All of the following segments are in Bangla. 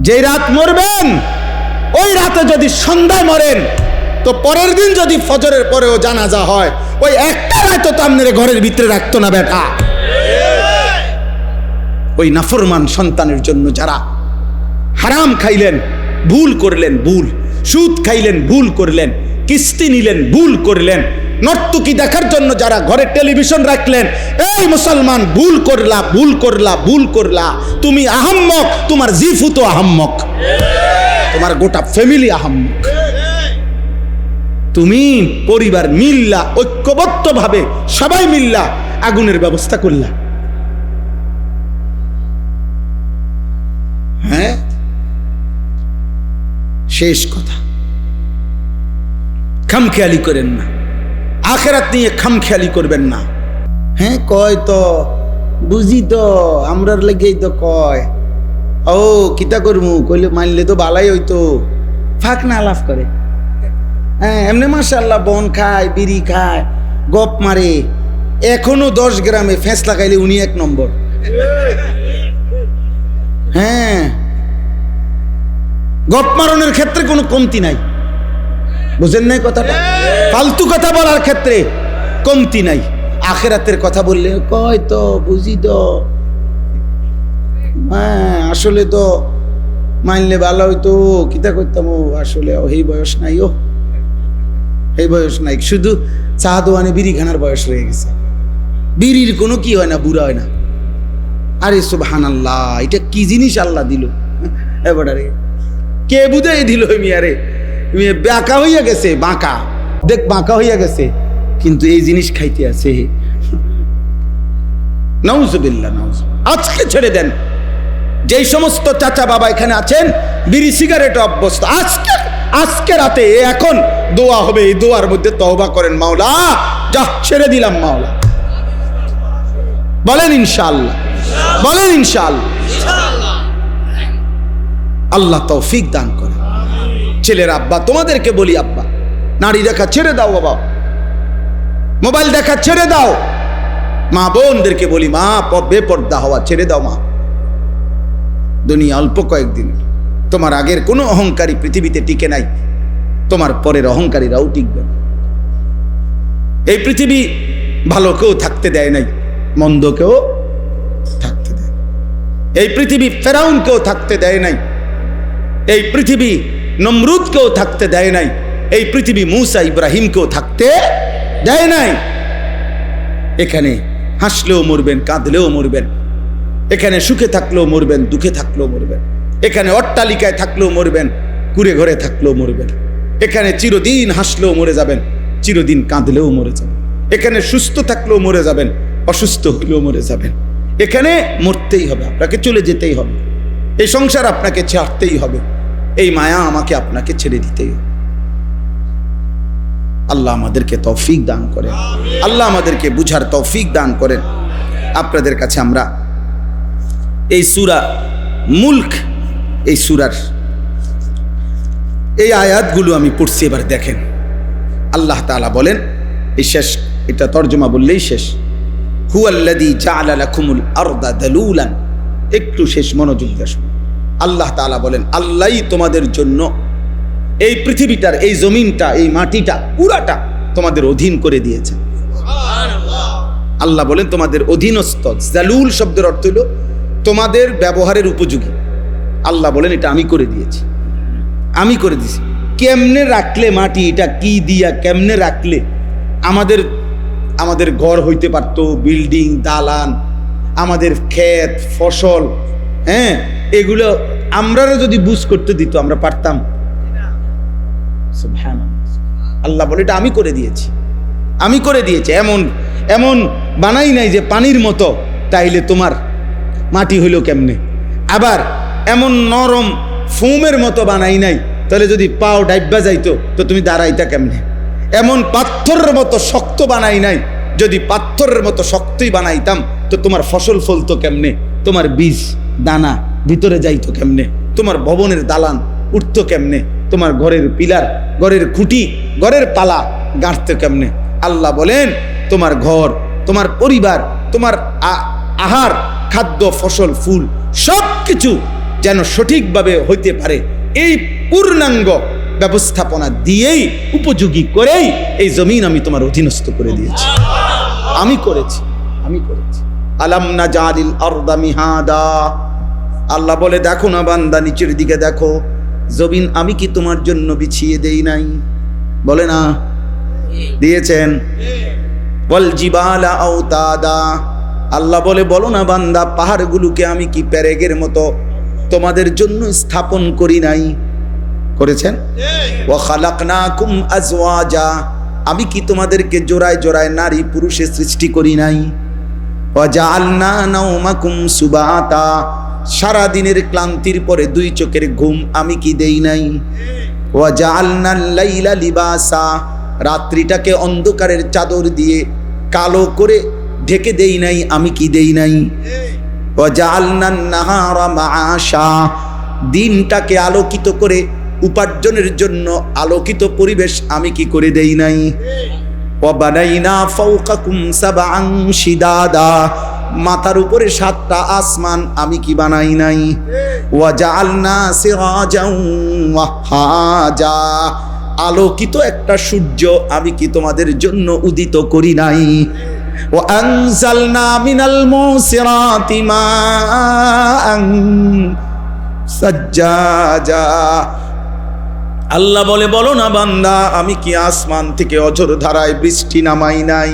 যে রাত মরবেন ওই রাতে যদি সন্ধ্যায় মরেন তো পরের দিন যদি ফজরের পরেও জানাজা হয় ওই একটা রাত তো আপনার ঘরের ভিতরে রাখতো না বেটা। ওই নাফরমান সন্তানের জন্য যারা হারাম খাইলেন, ভুল করলেন, ভুল সুদ খাইলেন, ভুল করলেন, কিস্তি নিলেন, ভুল করলেন, নর্তকী দেখার জন্য যারা ঘরে টেলিভিশন রাখলেন, এই মুসলমান ভুল করলা, ভুল করলা, ভুল করলা। তুমি আহাম্মক, তোমার জিফু তো আহাম্মক, তোমার গোটা ফ্যামিলি আহাম্মক। তুমি পরিবার মিল্লা, ঐক্যবদ্ধভাবে সবাই মিল্লা আগুনের ব্যবস্থা করলা। হ্যাঁ, শেষ কথা, খামখেয়ালি করেন না, আখেরাত নিয়ে খামখেয়ালি করবেন না। হ্যাঁ, কয় তো বুঝি তো আমরার লেগেই তো কয়, ও কিতা করমু, কইলে মানলে তো বালাই হইতো, ফাঁক না লাভ করে। হ্যাঁ, এমনি মাশাআল্লাহ বন খায়, বিড়ি খায়, গপ মারে, এখনো 10 গ্রামে ফেঁস লাগাইলে উনি 1 নম্বর। হ্যাঁ, গপ মারণের ক্ষেত্রে কোনো কমতি নাই, বুঝেন নাই কথাটা? ফালতু কথা বলার ক্ষেত্রে কমতি নাই। আখেরাতের কথা বললে কয় তো বুঝি তো, হ্যাঁ আসলে তো মানলে ভালো হইতো, কিতা করতাম, ও আসলে এই বয়স নাই, ও এই বয়স নাই, শুধু চা দোয়ানে বিড়ি খানার বয়স রয়ে গেছে। বিড়ির কোনো কি হয় না, বুড়া হয় না। আরে সুবহানাল্লাহ, এটা কি জিনিস আল্লাহ দিল এবারে, কে বুঝাই দিল? মিয়ারে মিয়া বাঁকা হইয়া গেছে, বাঁকা দেখ, বাঁকা হইয়া গেছে, কিন্তু এই জিনিস খাইতে আছে। নাউজুবিল্লাহ, নাউজুবিল্লাহ। আজকে ছেড়ে দেন, যেই সমস্ত চাচা বাবা এখানে আছেন বিড়ি সিগারেট অভ্যস্ত, আজকে রাতে এখন দোয়া হবে, এই দোয়ার মধ্যে তওবা করেন, মাওলা যা ছেড়ে দিলাম মাওলা। বলেন ইনশাআল্লাহ, বলেন ইনশাআল্লাহ। আল্লাহ তৌফিক দান করে। ছেলের আব্বা, তোমাদেরকে বলি আব্বা, নারী দেখা ছেড়ে দাও বাবা, মোবাইল দেখা ছেড়ে দাও। মা বোনদেরকে বলি, মা বেপর্দা হওয়া ছেড়ে দাও। মা, দুনিয়া অল্প কয়েকদিন, তোমার আগের কোনো অহংকারী পৃথিবীতে টিকে নাই, তোমার পরের অহংকারীরাও টিকবে না। এই পৃথিবী ভালো কেউ থাকতে দেয় নাই, মন্দ কেউ থাকতে দেয়। এই পৃথিবী ফেরাউন কেউ থাকতে দেয় নাই, এই পৃথিবী নমরুদ কেউ থাকতে দেয় নাই, এই পৃথিবী মুসা ইব্রাহিম কেউ থাকতে দেয় নাই। এখানে হাসলেও মরবেন, কাঁদলেও মরবেন, এখানে সুখে থাকলেও মরবেন, দুঃখে থাকলেও মরবেন, এখানে অট্টালিকায় থাকলেও মরবেন, কুড়ে ঘরে থাকলেও মরবেন, এখানে চিরদিন হাসলেও মরে যাবেন, চিরদিন কাঁদলেও মরে যাবেন, এখানে সুস্থ থাকলেও মরে যাবেন, অসুস্থ হইলেও মরে যাবেন। এখানে মরতেই হবে, আপনাকে চলে যেতেই হবে, এই সংসার আপনাকে ছাড়তেই হবে, এই মায়া আমাকে আপনাকে ছেড়ে দিতেই হবে। আল্লাহ আমাদেরকে তৌফিক দান করেন, আল্লাহ আমাদেরকে বুঝার তৌফিক দান করেন। আপনাদের কাছে আমরা এই সূরা মুলক, এই সূরার এই আয়াতগুলো আমি পড়ছি, এবার দেখেন। আল্লাহ তাআলা বলেন, এই শেষ, এটা তর্জমা বললেই শেষ, হুয়াল্লাযী জাআলা লাকুমুল আরদা দালুলান। একটু শেষ মনোযোগ দিয়ে শুনুন। আল্লাহ তাআলা বলেন, আল্লাহই তোমাদের জন্য এই পৃথিবীটার, এই জমিনটা, এই মাটিটা পুরাটা তোমাদের অধীন করে দিয়েছে। আল্লাহ বলেন তোমাদের অধীনস্থ। জালুল শব্দের অর্থ হলো তোমাদের ব্যবহারের উপযোগী। আল্লাহ বলেন এটা আমি করে দিয়েছি, আমি করে দিয়েছি। কেমনে রাখলে মাটি, এটা কি দিয়া কেমনে রাখলে আমাদের ঘর হইতে পারতো, বিল্ডিং, দালান, আমাদের ক্ষেত, ফসল, হ্যাঁ, এগুলো আমরাও যদি বুঝ করতে দিত আমরা পারতাম? আল্লাহ বলে এটা আমি করে দিয়েছি, আমি করে দিয়েছি। এমন বানাই নাই যে পানির মতো, তাইলে তোমার মাটি হইল কেমনে? আবার এমন নরম ফোমের মতো বানাই নাই, তাহলে যদি পাও ডাইব্বা যাইতো তো তুমি দাঁড়াইতা কেমনে? এমন পাথরের মতো শক্ত বানাই নাই, যদি পাথরের মতো শক্তই বানাইতাম তো তোমার ফসল ফলতো কেমনে? তোমার বীজ দানা ভিতরে যাইতো কেমনে? তোমার ভবনের দালান উঠতো কেমনে? তোমার ঘরের পিলার, ঘরের খুঁটি, ঘরের পালা গাঁথতো কেমনে? আল্লাহ বলেন তোমার ঘর, তোমার পরিবার, তোমার আহার, খাদ্য, ফসল, ফুল সব কিছু যেন সঠিকভাবে হইতে পারে, এই পূর্ণাঙ্গ ব্যবস্থাপনা দিয়েই, উপযোগী করেই এই জমিন আমি তোমার অধীনস্থ করে দিয়েছি। আমি করেছি। আলাম নাজালিল আরদা মিহাদা, আল্লাহ বলে দেখো না বান্দা, নিচের দিকে দেখো, জমিন আমি কি তোমার জন্য বিছিয়ে দেই নাই? বলে না দিয়েছেন। ওয়াল জিবালা আওতাদা, আল্লাহ বলে বলো না বান্দা, পাহাড়গুলোকে আমি কি পেরেকের মতো তোমাদের জন্য স্থাপন করি নাই? করেছেন। ওয়া খালাকনাকুম আজওয়াজা, আমি কি তোমাদেরকে জোড়ায় জোড়ায় নারী পুরুষে সৃষ্টি করি নাই? ওয়া জাআলনা নাওমাকুম সুবাতা, সারা দিনের ক্লান্তির পরে দুই চোখের ঘুম আমি কি দেই নাই? ওয়া জাআলনাল লাইলা লিবাসা, রাত্রিটাকে অন্ধকারের চাদর দিয়ে কালো করে ঢেকে দেই নাই আমি কি দেই নাই? ওয়া জাআলনান নাহারা মাআশা, দিনটাকে আলোকিত করে উপার্জনের জন্য আলোকিত পরিবেশ আমি কি করে দেই নাই? ওয়া বানাইনা ফাওকাকুম সাবআন শিদাদা, মাথার উপরে 7টা আসমান আমি কি বানাই নাই? ওয়া জাআলনা সিরাজান ওয়াহাজা, আলোকিত একটা সূর্য আমি কি তোমাদের জন্য উদিত করি নাই? ওয়া আনজালনা মিনাল মুসিরাতি মাআন সাজ্জাজা, আল্লাহ বলে বলো না বান্দা, আমি কি আসমান থেকে অঝোর ধারায় বৃষ্টি নামাই নাই?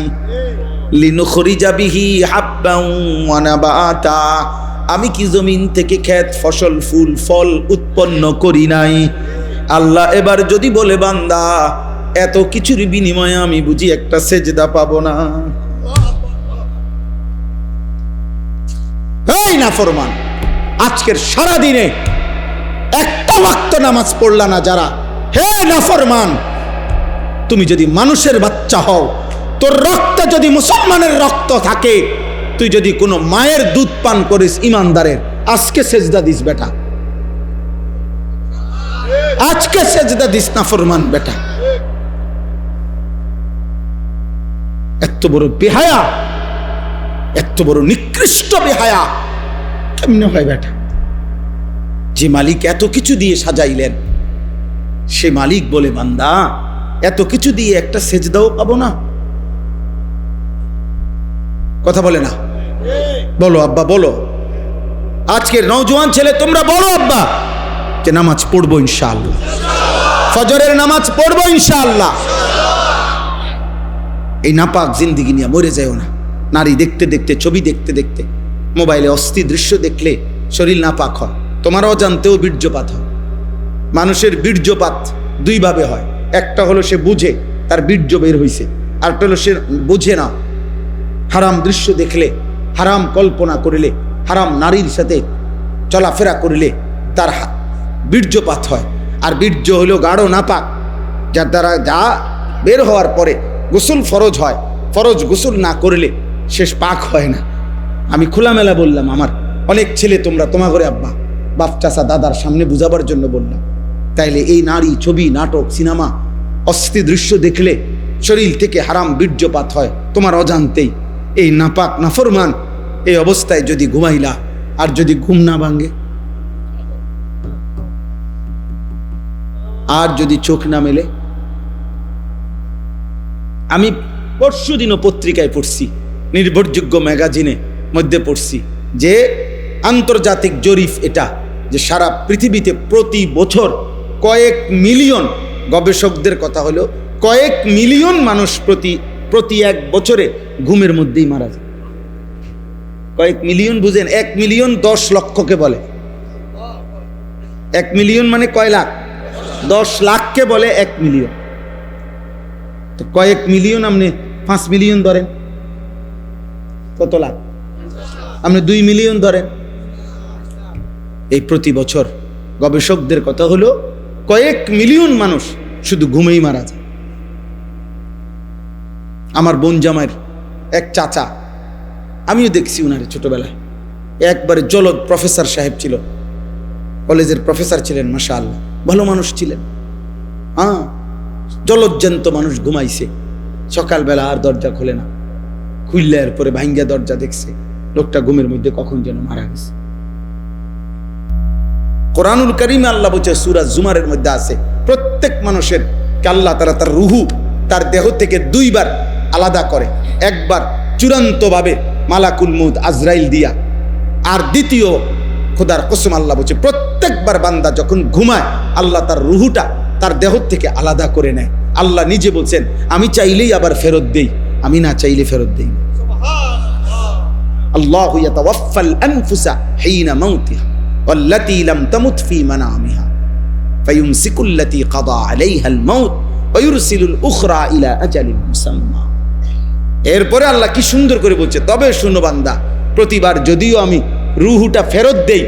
লিনুখরিজা বিহি হাব্বান ওয়া নাবাতা, আমি কি জমিন থেকে ক্ষেত ফসল ফুল ফল উৎপন্ন করি নাই? আল্লাহ এবার যদি বলে বান্দা, এত কিছুর বিনিময়ে আমি বুঝি একটা সেজদা পাবো না? এই নাফরমান, আজকের সারা দিনে একটা ওয়াক্ত নামাজ পড়লা না যারা, হে নাফরমান, তুমি যদি মানুষের বাচ্চা হও, তোর রক্তে যদি মুসলমানের রক্ত থাকে, তুই যদি কোনো মায়ের দুধ পান করিস ইমানদারের, আজকে সেজদা দিস বেটা, আজকে সেজদা দিস নাফরমান বেটা। এত বড় বেহায়া, এত বড় নিকৃষ্ট বেহায়া কেমনে হয় বেটা? যে মালিক এত কিছু দিয়ে সাজাইলেন, সে মালিক বলে বান্দা, এত কিছু দিয়ে একটা সেজদাও পাবো না? কথা বলে না? বলো আব্বা, বলো। আজকের নওজোয়ান ছেলে তোমরা বলো আব্বা যে নামাজ পড়বো ইনশাআল্লাহ, ফজরের নামাজ পড়বো ইনশাআল্লাহ। এই নাপাক জিন্দিগি নিয়ে মরে যাও না। নারী দেখতে দেখতে, ছবি দেখতে দেখতে, মোবাইলে অস্থির দৃশ্য দেখলে শরীর নাপাক হয়, তোমার অজান্তেও বীর্যপাত হয়। মানুষের বীর্যপাত দুইভাবে হয়, একটা হলো সে বুঝে তার বীর্য বের হইছে, আরেকটা হলো সে বুঝে না। হারাম দৃশ্য দেখলে, হারাম কল্পনা করিলে, হারাম নারীর সাথে চলাফেরা করিলে তার বীর্যপাত হয়। আর বীর্য হলো গাঢ় নাপাক, যার দ্বারা যা বের হওয়ার পরে গোসল ফরজ হয়, ফরজ গোসল না করলে শেষ পাক হয় না। আমি খোলামেলা বললাম, আমার অনেক ছেলে তোমরা তোমার ঘরে আব্বা বাপ চাচা দাদার সামনে বুঝাবার জন্য বললাম। তাইলে এই নারী, ছবি, নাটক, সিনেমা, অস্থির দৃশ্য দেখলে শরীর থেকে হারাম বীর্যপাত হয় তোমার অজান্তেই। এই নাপাক নাফরমান এই অবস্থায় যদি ঘুমাইলা, আর যদি ঘুম না ভাঙে, আর যদি চোখ না মেলে। আমি পরশু দিনও পত্রিকায় পড়ছি, নির্ভরযোগ্য ম্যাগাজিনে মধ্যে পড়ছি যে আন্তর্জাতিক জরিপ এটা, যে সারা পৃথিবীতে প্রতি বছর কয়েক মিলিয়ন, গবেষকদের কথা হলো কয়েক মিলিয়ন মানুষ প্রতি এক বছরে ঘুমের মধ্যেই মারা যায়। কয়েক মিলিয়ন বুঝেন? 1 মিলিয়ন 10 লক্ষকে বলে। 1 মিলিয়ন মানে কয় লাখ? 10 লাখকে বলে 1 মিলিয়ন। তো কয়েক মিলিয়ন, আপনি 5 মিলিয়ন ধরেন, কত লাখ? আপনি 2 মিলিয়ন ধরেন। এই প্রতি বছর গবেষকদের কথা হলো কয়েক মিলিয়ন মানুষ শুধু ঘুমেই মারা যায়। আমার বোন জামাইয়ের এক চাচা, আমিও দেখছি উনারে ছোটবেলায়, একবারে জলদ প্রফেসর সাহেব ছিল, কলেজের প্রফেসর ছিলেন, মাশাআল্লাহ ভালো মানুষ ছিলেন। জলজ্জান্ত মানুষ ঘুমাইছে, সকালবেলা আর দরজা খোলে না, খুললে এরপরে ভাঙ্গা দরজা দেখছে, লোকটা ঘুমের মধ্যে কখন যেন মারা গেছে। কোরআনুল কারীমে আল্লাহ বলছে, সূরা জুমারের মধ্যে আছে, প্রত্যেক মানুষের কে আল্লাহ তাআলা তার রুহু তার দেহ থেকে দুইবার আলাদা করে। একবার চূড়ান্তভাবে মালাকুল মউত আজরাইল দিয়া, আর দ্বিতীয় খোদার কসম আল্লাহ বলছে প্রত্যেকবার বান্দা যখন ঘুমায় আল্লাহ তার রুহুটা তার দেহ থেকে আলাদা করে নেয়। আল্লাহ নিজে বলছেন, আমি চাইলেই আবার ফেরত দেই, আমি না চাইলে ফেরত দেই না। আল্লাহু ইয়াতাওয়াফাল আনফুসা হিনা মাউতিহা ওয়াল্লাতী লাম তামুত ফী মানামিহা ফায়ুমসিকুল্লাতী কাদা আলাইহাল মাউত ওয়া ইউরসিলুল উখরা ইলা আজালিন মুসাম্মা। এরপরে আল্লাহ কি সুন্দর করে বলছে, তবে শুনো বান্দা, প্রতিবার যদিও আমি রুহুটা ফেরত দেই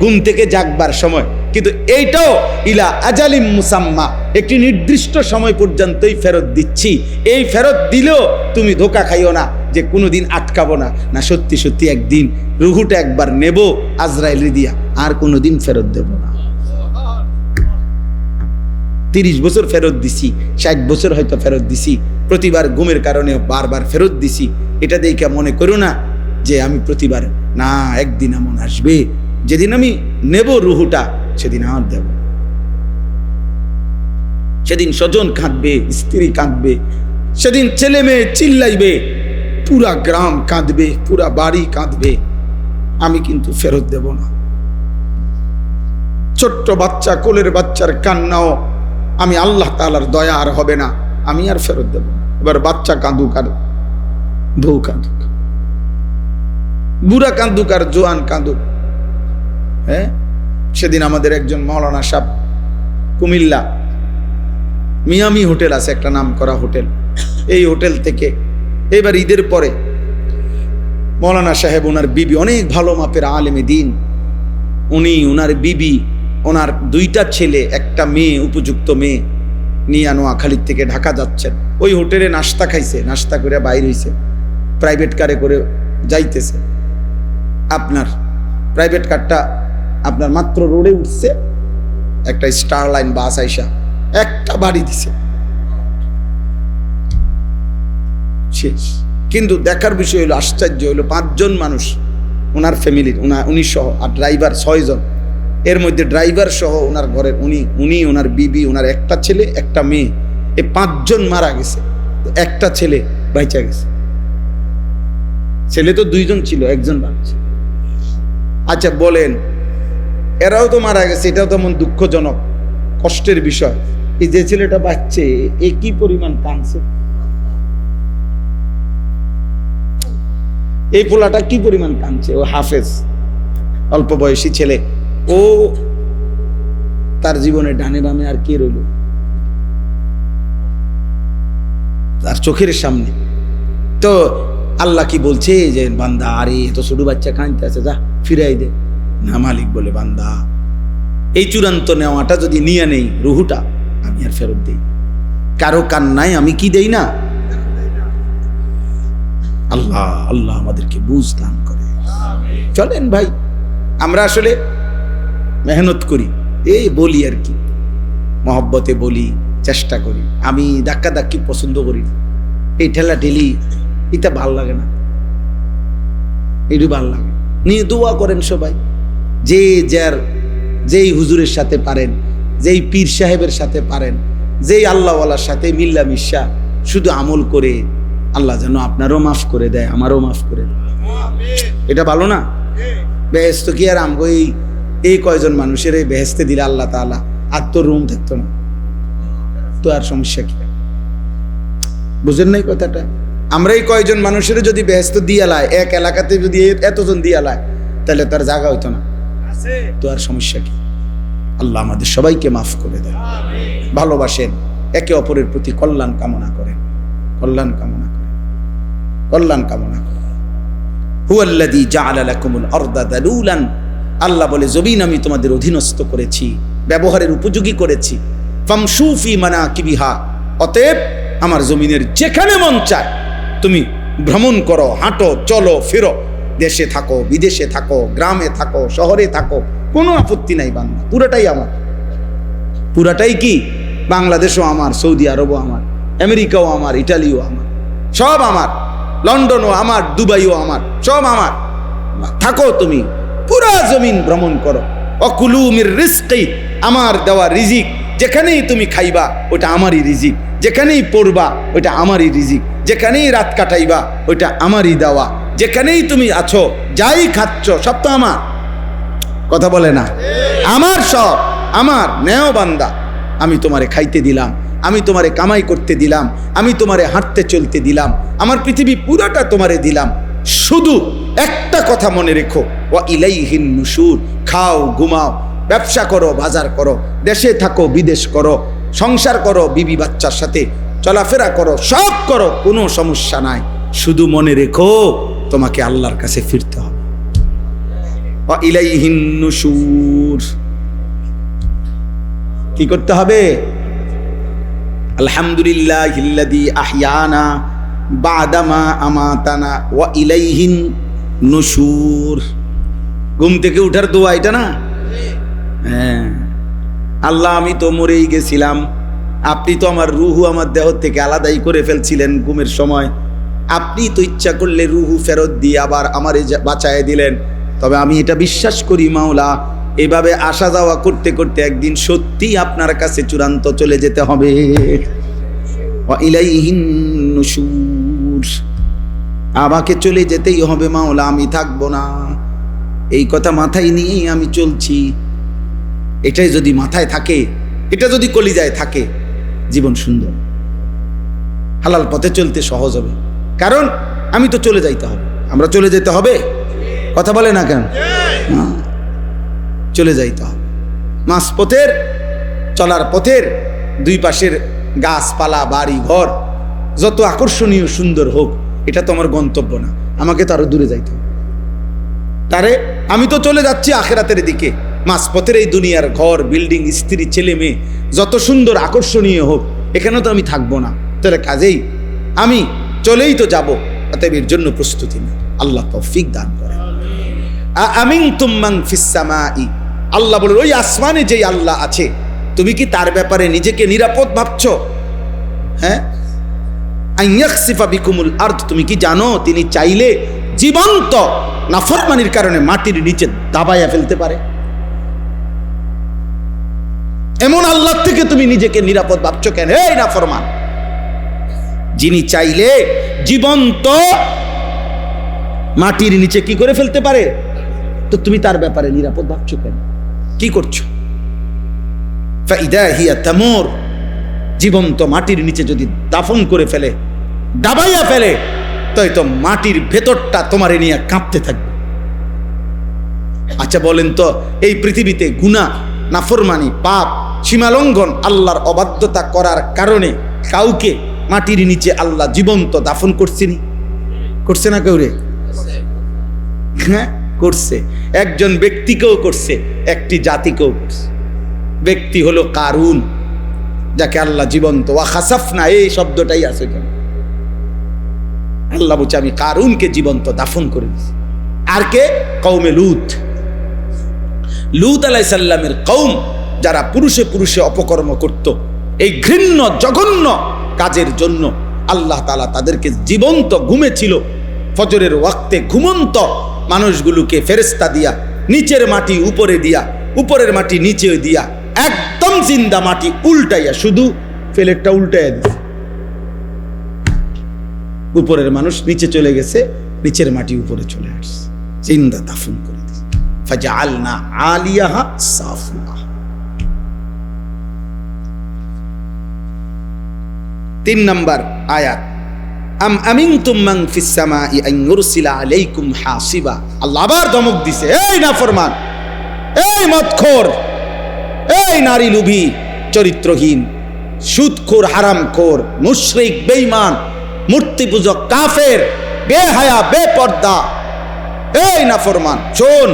ঘুম থেকে জাগবার সময়, কিন্তু এইটাও ইলা আজালিম মুসাম্মা, একটি নির্দিষ্ট সময় পর্যন্তই ফেরত দিচ্ছি। এই ফেরত দিলেও তুমি ধোকা খাইও না যে কোনোদিন আটকাবো না, না সত্যি সত্যি একদিন রুহুটা একবার নেব আজরাইল দিয়া, আর কোনোদিন ফেরত দেব না। 30 বছর ফেরত দিছি, 60 বছর হয়তো ফেরত দিছি, প্রতিবার ঘুমের কারণে বারবার ফেরত দিছি। এটা দেখে মনে করো না যে আমি প্রতিবার, না, একদিন এমন আসবে যেদিন আমি নেব রুহুটা, সেদিন আর দেব। সেদিন স্বজন কাঁদবে, স্ত্রী কাঁদবে, সেদিন ছেলে মেয়ে চিল্লাইবে, পুরা গ্রাম কাঁদবে, পুরা বাড়ি কাঁদবে, আমি কিন্তু ফেরত দেব না। ছোট্ট বাচ্চা, কোলের বাচ্চার কান্নাও আমি আল্লাহ তাআলার দয়া আর হবে না, আমি আর ফেরত দেব না। এবার বাচ্চা কাঁদুক আর বউ কাঁদুক, বুড়া কাঁদুক আর জোয়ান কাঁদুক। হ্যাঁ, সেদিন আমাদের একজন মাওলানা সাহেব, কুমিল্লা মিয়ামি হোটেল আছে একটা নাম করা হোটেল, এই হোটেল থেকে এবার ঈদের পরে মাওলানা সাহেব, ওনার বিবি অনেক ভালো মাপের আলেমে দিন, উনি ওনার বিবি, ওনার 2টা ছেলে, একটা মেয়ে, উপযুক্ত মেয়ে নিয়ে নোয়াখালীর থেকে ঢাকা যাচ্ছেন। ওই হোটেলে নাস্তা খাইছে, নাস্তা করে বাইর হইছে, প্রাইভেট কারে করে যাইতেছে। আপনার প্রাইভেট কারটা আপনার মাত্র রোডে উঠছে, একটা স্টার লাইন বাস আইসা একটা বাড়ি দিছে, শেষ। কিন্তু দেখার বিষয় হলো, আশ্চর্য হলো, 5 জন মানুষ ওনার ফ্যামিলির, উনি সহ, আর ড্রাইভার 6 জন। এর মধ্যে ড্রাইভার সহ ওনার ঘরের উনি, ওনার বিবি, ওনার একটা ছেলে, একটা মেয়ে, এই 5 জন মারা গেছে, একটা ছেলে বাইচা গেছে। ছেলে তো 2 জন ছিল, 1 জন বাঁচছে। আচ্ছা বলেন, এরাও তো মারা গেছে, এটাও তেমন দুঃখজনক, কষ্টের বিষয়। এই যে ছেলেটা বাঁচছে, এ কি পরিমাণ কাঁদছে, এই পোলাটা কি পরিমাণ কাঁদছে। ও হাফেজ, অল্প বয়সী ছেলে, ও তার জীবনে ডানে বামে আর কে রইল, তার চোখের সামনে। তো আল্লাহ কি বলছে যে, বান্দা, আরে এত ছোট বাচ্চা কাঁদতে আছে, যা ফিরাই দে না। মালিক বলে, বান্দা, এই চূড়ান্ত নেওয়াটা যদি নিয়ে নেই রুহুটা, আমি আর ফেরত দেই। কারো কান্নায় আমি কি দেই না। আল্লাহ আল্লাহ আমাদেরকে বুঝ দান করে। চলেন ভাই, আমরা আসলে মেহনত করি, এই বলি আর কি, মহব্বতে বলি, চেষ্টা করি। আমি ধাক্কা ধাক্কি পছন্দ করি না, এই ঠেলা ঠেলি এটা ভাল লাগে না, একটু ভাল লাগে। নিয়ে দোয়া করেন সবাই, যে যার যেই হুজুরের সাথে পারেন, যেই পীর সাহেবের সাথে পারেন, যেই আল্লাহওয়ালার সাথে মিল্লা মিশা শুধু আমল করে, আল্লাহ যেন আপনারও মাফ করে দেয়, আমারও মাফ করে দেয়। এটা ভালো না? বেহেস্ত কি আর আমগো এই কয়জন মানুষের এই বেহেস্তে দিলে আল্লাহ তাআলা আর তো রুম থাকতো না, তো আর সমস্যা কি? বুঝেন নাই কথাটা? আমরা এই কয়জন মানুষের যদি বেহেস্ত দিয়া লাই, এক এলাকাতে যদি এতজন দিয়া লাই, তাহলে তার জায়গা হইতো না, তো আর সমস্যা কি? আল্লাহ আমাদের সবাইকে মাফ করে দেয়। ভালোবাসেন, একে অপরের প্রতি কল্যাণ কামনা করেন, কল্যাণ কামনা করেন, কল্যাণ কামনা করেন। হুয়াল্লাযী জাআলা লাকুমুল আরদা দালুলান, আল্লাহ বলে জমিন আমি তোমাদের অধীনস্থ করেছি, ব্যবহারের উপযোগী করেছি। ফামশু ফি মানাকিবিহা, অতএব আমার জমিনের যেখানে মন চায় তুমি ভ্রমণ করো, হাঁটো, চলো, ফিরো, দেশে থাকো, বিদেশে থাকো, গ্রামে থাকো, শহরে থাকো, কোনো আপত্তি নাই। বান্দা পুরাটাই আমার, পুরাটাই কি? বাংলাদেশও আমার, সৌদি আরবও আমার, আমেরিকাও আমার, ইটালিও আমার, সব আমার, লন্ডনও আমার, দুবাইও আমার, সব আমার। থাকো তুমি, পুরা জমিন ভ্রমণ করো, ওয়াকুলু মির রিজকি, আমার দেওয়া রিজিক, যেখানেই তুমি খাইবা ওটা আমারই রিজিক, যেখানেই পড়বা ওটা আমারই রিজিক, যেখানেই রাত কাটাইবা ওটা আমারই দেওয়া, যেখানেই তুমি আছো যাই খাচ্ছ সব তো আমার। কথা বলে না? আমার সব, আমার নেও বান্দা, আমি তোমারে খাইতে দিলাম, আমি তোমারে কামাই করতে দিলাম, আমি তোমারে হাঁটতে চলতে দিলাম, আমার পৃথিবী পুরোটা তোমারে দিলাম। শুধু একটা কথা মনে রেখো, ওয়া ইলাইহিন নুশুর। খাও, ঘুমাও, ব্যবসা করো, বাজার করো, দেশে থাকো, বিদেশ করো, সংসার করো, বিবি বাচ্চার সাথে চলাফেরা করো, সব করো, কোনো সমস্যা নাই। শুধু মনে রেখো তোমাকে আল্লাহর কাছে ফিরতে হবে। ওয়া ইলাইহিন নুশুর। কি করতে হবে? আলহামদুলিল্লাহিল্লাযী আহইয়ানা বা'দামা আমাতানা ওয়া ইলাইহিন নুশুর। ঘুম থেকে উঠার দোয়া এটা না? হ্যাঁ, আল্লাহ আমি তো মরেই গেছিলাম, আপনি তো আমার রুহু আমার দেহ থেকে আলাদাই করে ফেলছিলেন ঘুমের সময়, আপনি তো ইচ্ছা করলে রুহু ফেরত দিয়ে আবার আমারে বাঁচায় দিলেন। তবে আমি এটা বিশ্বাস করি মাওলা, এভাবে আসা যাওয়া করতে করতে একদিন সত্যি আপনার কাছে চূড়ান্ত চলে যেতে হবে। ওয়া ইলাইহিন নুশুর। আমাকে চলে যেতেই হবে মাওলা, আমি থাকবো না। এই কথা মাথায় নিয়েই আমি চলছি। এটাই যদি মাথায় থাকে, এটা যদি কলিজায় থাকে, জীবন সুন্দর, হালাল পথে চলতে সহজ হবে। কারণ আমি তো চলে যাইতে হবে, আমরা চলে যেতে হবে। কথা বলে না কেন? চলে যাইতে হবে। মাঝপথের চলার পথের দুই পাশের গাছপালা, বাড়ি ঘর যত আকর্ষণীয় সুন্দর হোক, এটা তো আমার গন্তব্য না, আমাকে তো আরো দূরে যাইতে হবে। তারে আমি তো চলে যাচ্ছি আখিরাতের দিকে। মাঝপথের এই দুনিয়ার ঘর, বিল্ডিং, স্ত্রী, ছেলে মেয়ে যত সুন্দর আকর্ষণীয় হোক, এখানেও তো আমি থাকবো না। তাহলে কাজেই আমি চলেই তো যাব, অতএব এর জন্য প্রস্তুতি নেই। আল্লাহ তৌফিক দান করে। আমিনতুম মান ফিস সামাই, আল্লাহ বলেন ওই আসমানে যেই আল্লাহ আছে, তুমি কি তার ব্যাপারে নিজেকে নিরাপদ ভাবছো? হ্যাঁ, আইয়াখসিফা বিকুমুল আরদ, তুমি কি জানো তিনি চাইলে জীবন্ত নাফরমানির কারণে মাটির নিচে দাবাইয়া ফেলতে পারে? এমন আল্লাহ থেকে তুমি নিজেকে নিরাপদ ভাবছো কেন? এই নাফরমান, যিনি চাইলে জীবন্ত মাটির নিচে কি করে ফেলতে পারে, তো তুমি তার ব্যাপারে নিরাপদ ভাবছো কেন? কি করছো? ফাইদা হিয়া তামুর, জীবন্ত মাটির নিচে যদি দাফন করে ফেলে, দাবাইয়া ফেলে, তাই তো মাটির ভেতরটা তোমারে নিয়ে কাঁপতে থাকবে। আচ্ছা বলেন তো, এই পৃথিবীতে গুনাহ, নাফরমানি, পাপ, সীমালঙ্ঘন, আল্লাহর অবাধ্যতা করার কারণে কাউকে মাটির নিচে আল্লাহ জীবন্ত দাফন করছেনি? করছে না কেউ রে? হ্যাঁ করছে। একজন ব্যক্তিকেও করছে, একটি জাতিকেও করছে। ব্যক্তি হলো কারুন, যাকে আল্লাহ জীবন্ত, ওয়া খাসাফনা, এই শব্দটাই আছে কেন? আল্লাহ বলছে আমি কারুনকে জীবন্ত দাফন করে দিয়েছি। আর কে? কওমে লূত। লূত আলাইহিস সালামের কওম, যারা পুরুষে পুরুষে অপকর্ম করত, এই ঘৃণ্য জঘন্য কাজের জন্য আল্লাহ তাআলা তাদেরকে জীবন্ত ঘুমেছিল ফজরের ওয়াক্তে ঘুমন্ত মানুষগুলোকে ফেরেশতা দিয়া, নিচের মাটি উপরে দিয়া, উপরের মাটি নিচে দিয়া, একদম জিন্দা মাটি উল্টাইয়া, শুধু ফেলেরটা উল্টাইয়া দিছে। উপরের মানুষ নিচে চলে গেছে, নিচের মাটি উপরে চলে আসছে, জিন্দা দাফন করে দিছে। ফাজআলনা আলিয়াহা সাফিলা। 3 নম্বর আয়াত, আম আমিনতুম মান ফিস সামাই আন ইউরসিলা আলাইকুম হাসিবা। আল্লাহ আবার ধমক দিছে, এই নাফরমান, এই মদখোর, এই নারী লোভী, চরিত্রহীন, সুদখোর, হারামখোর, মুশরিক, বেঈমান, মূর্তি পূজক, কাফের, বেহায়া, বেপর্দা, এই নাফরমান, শোন,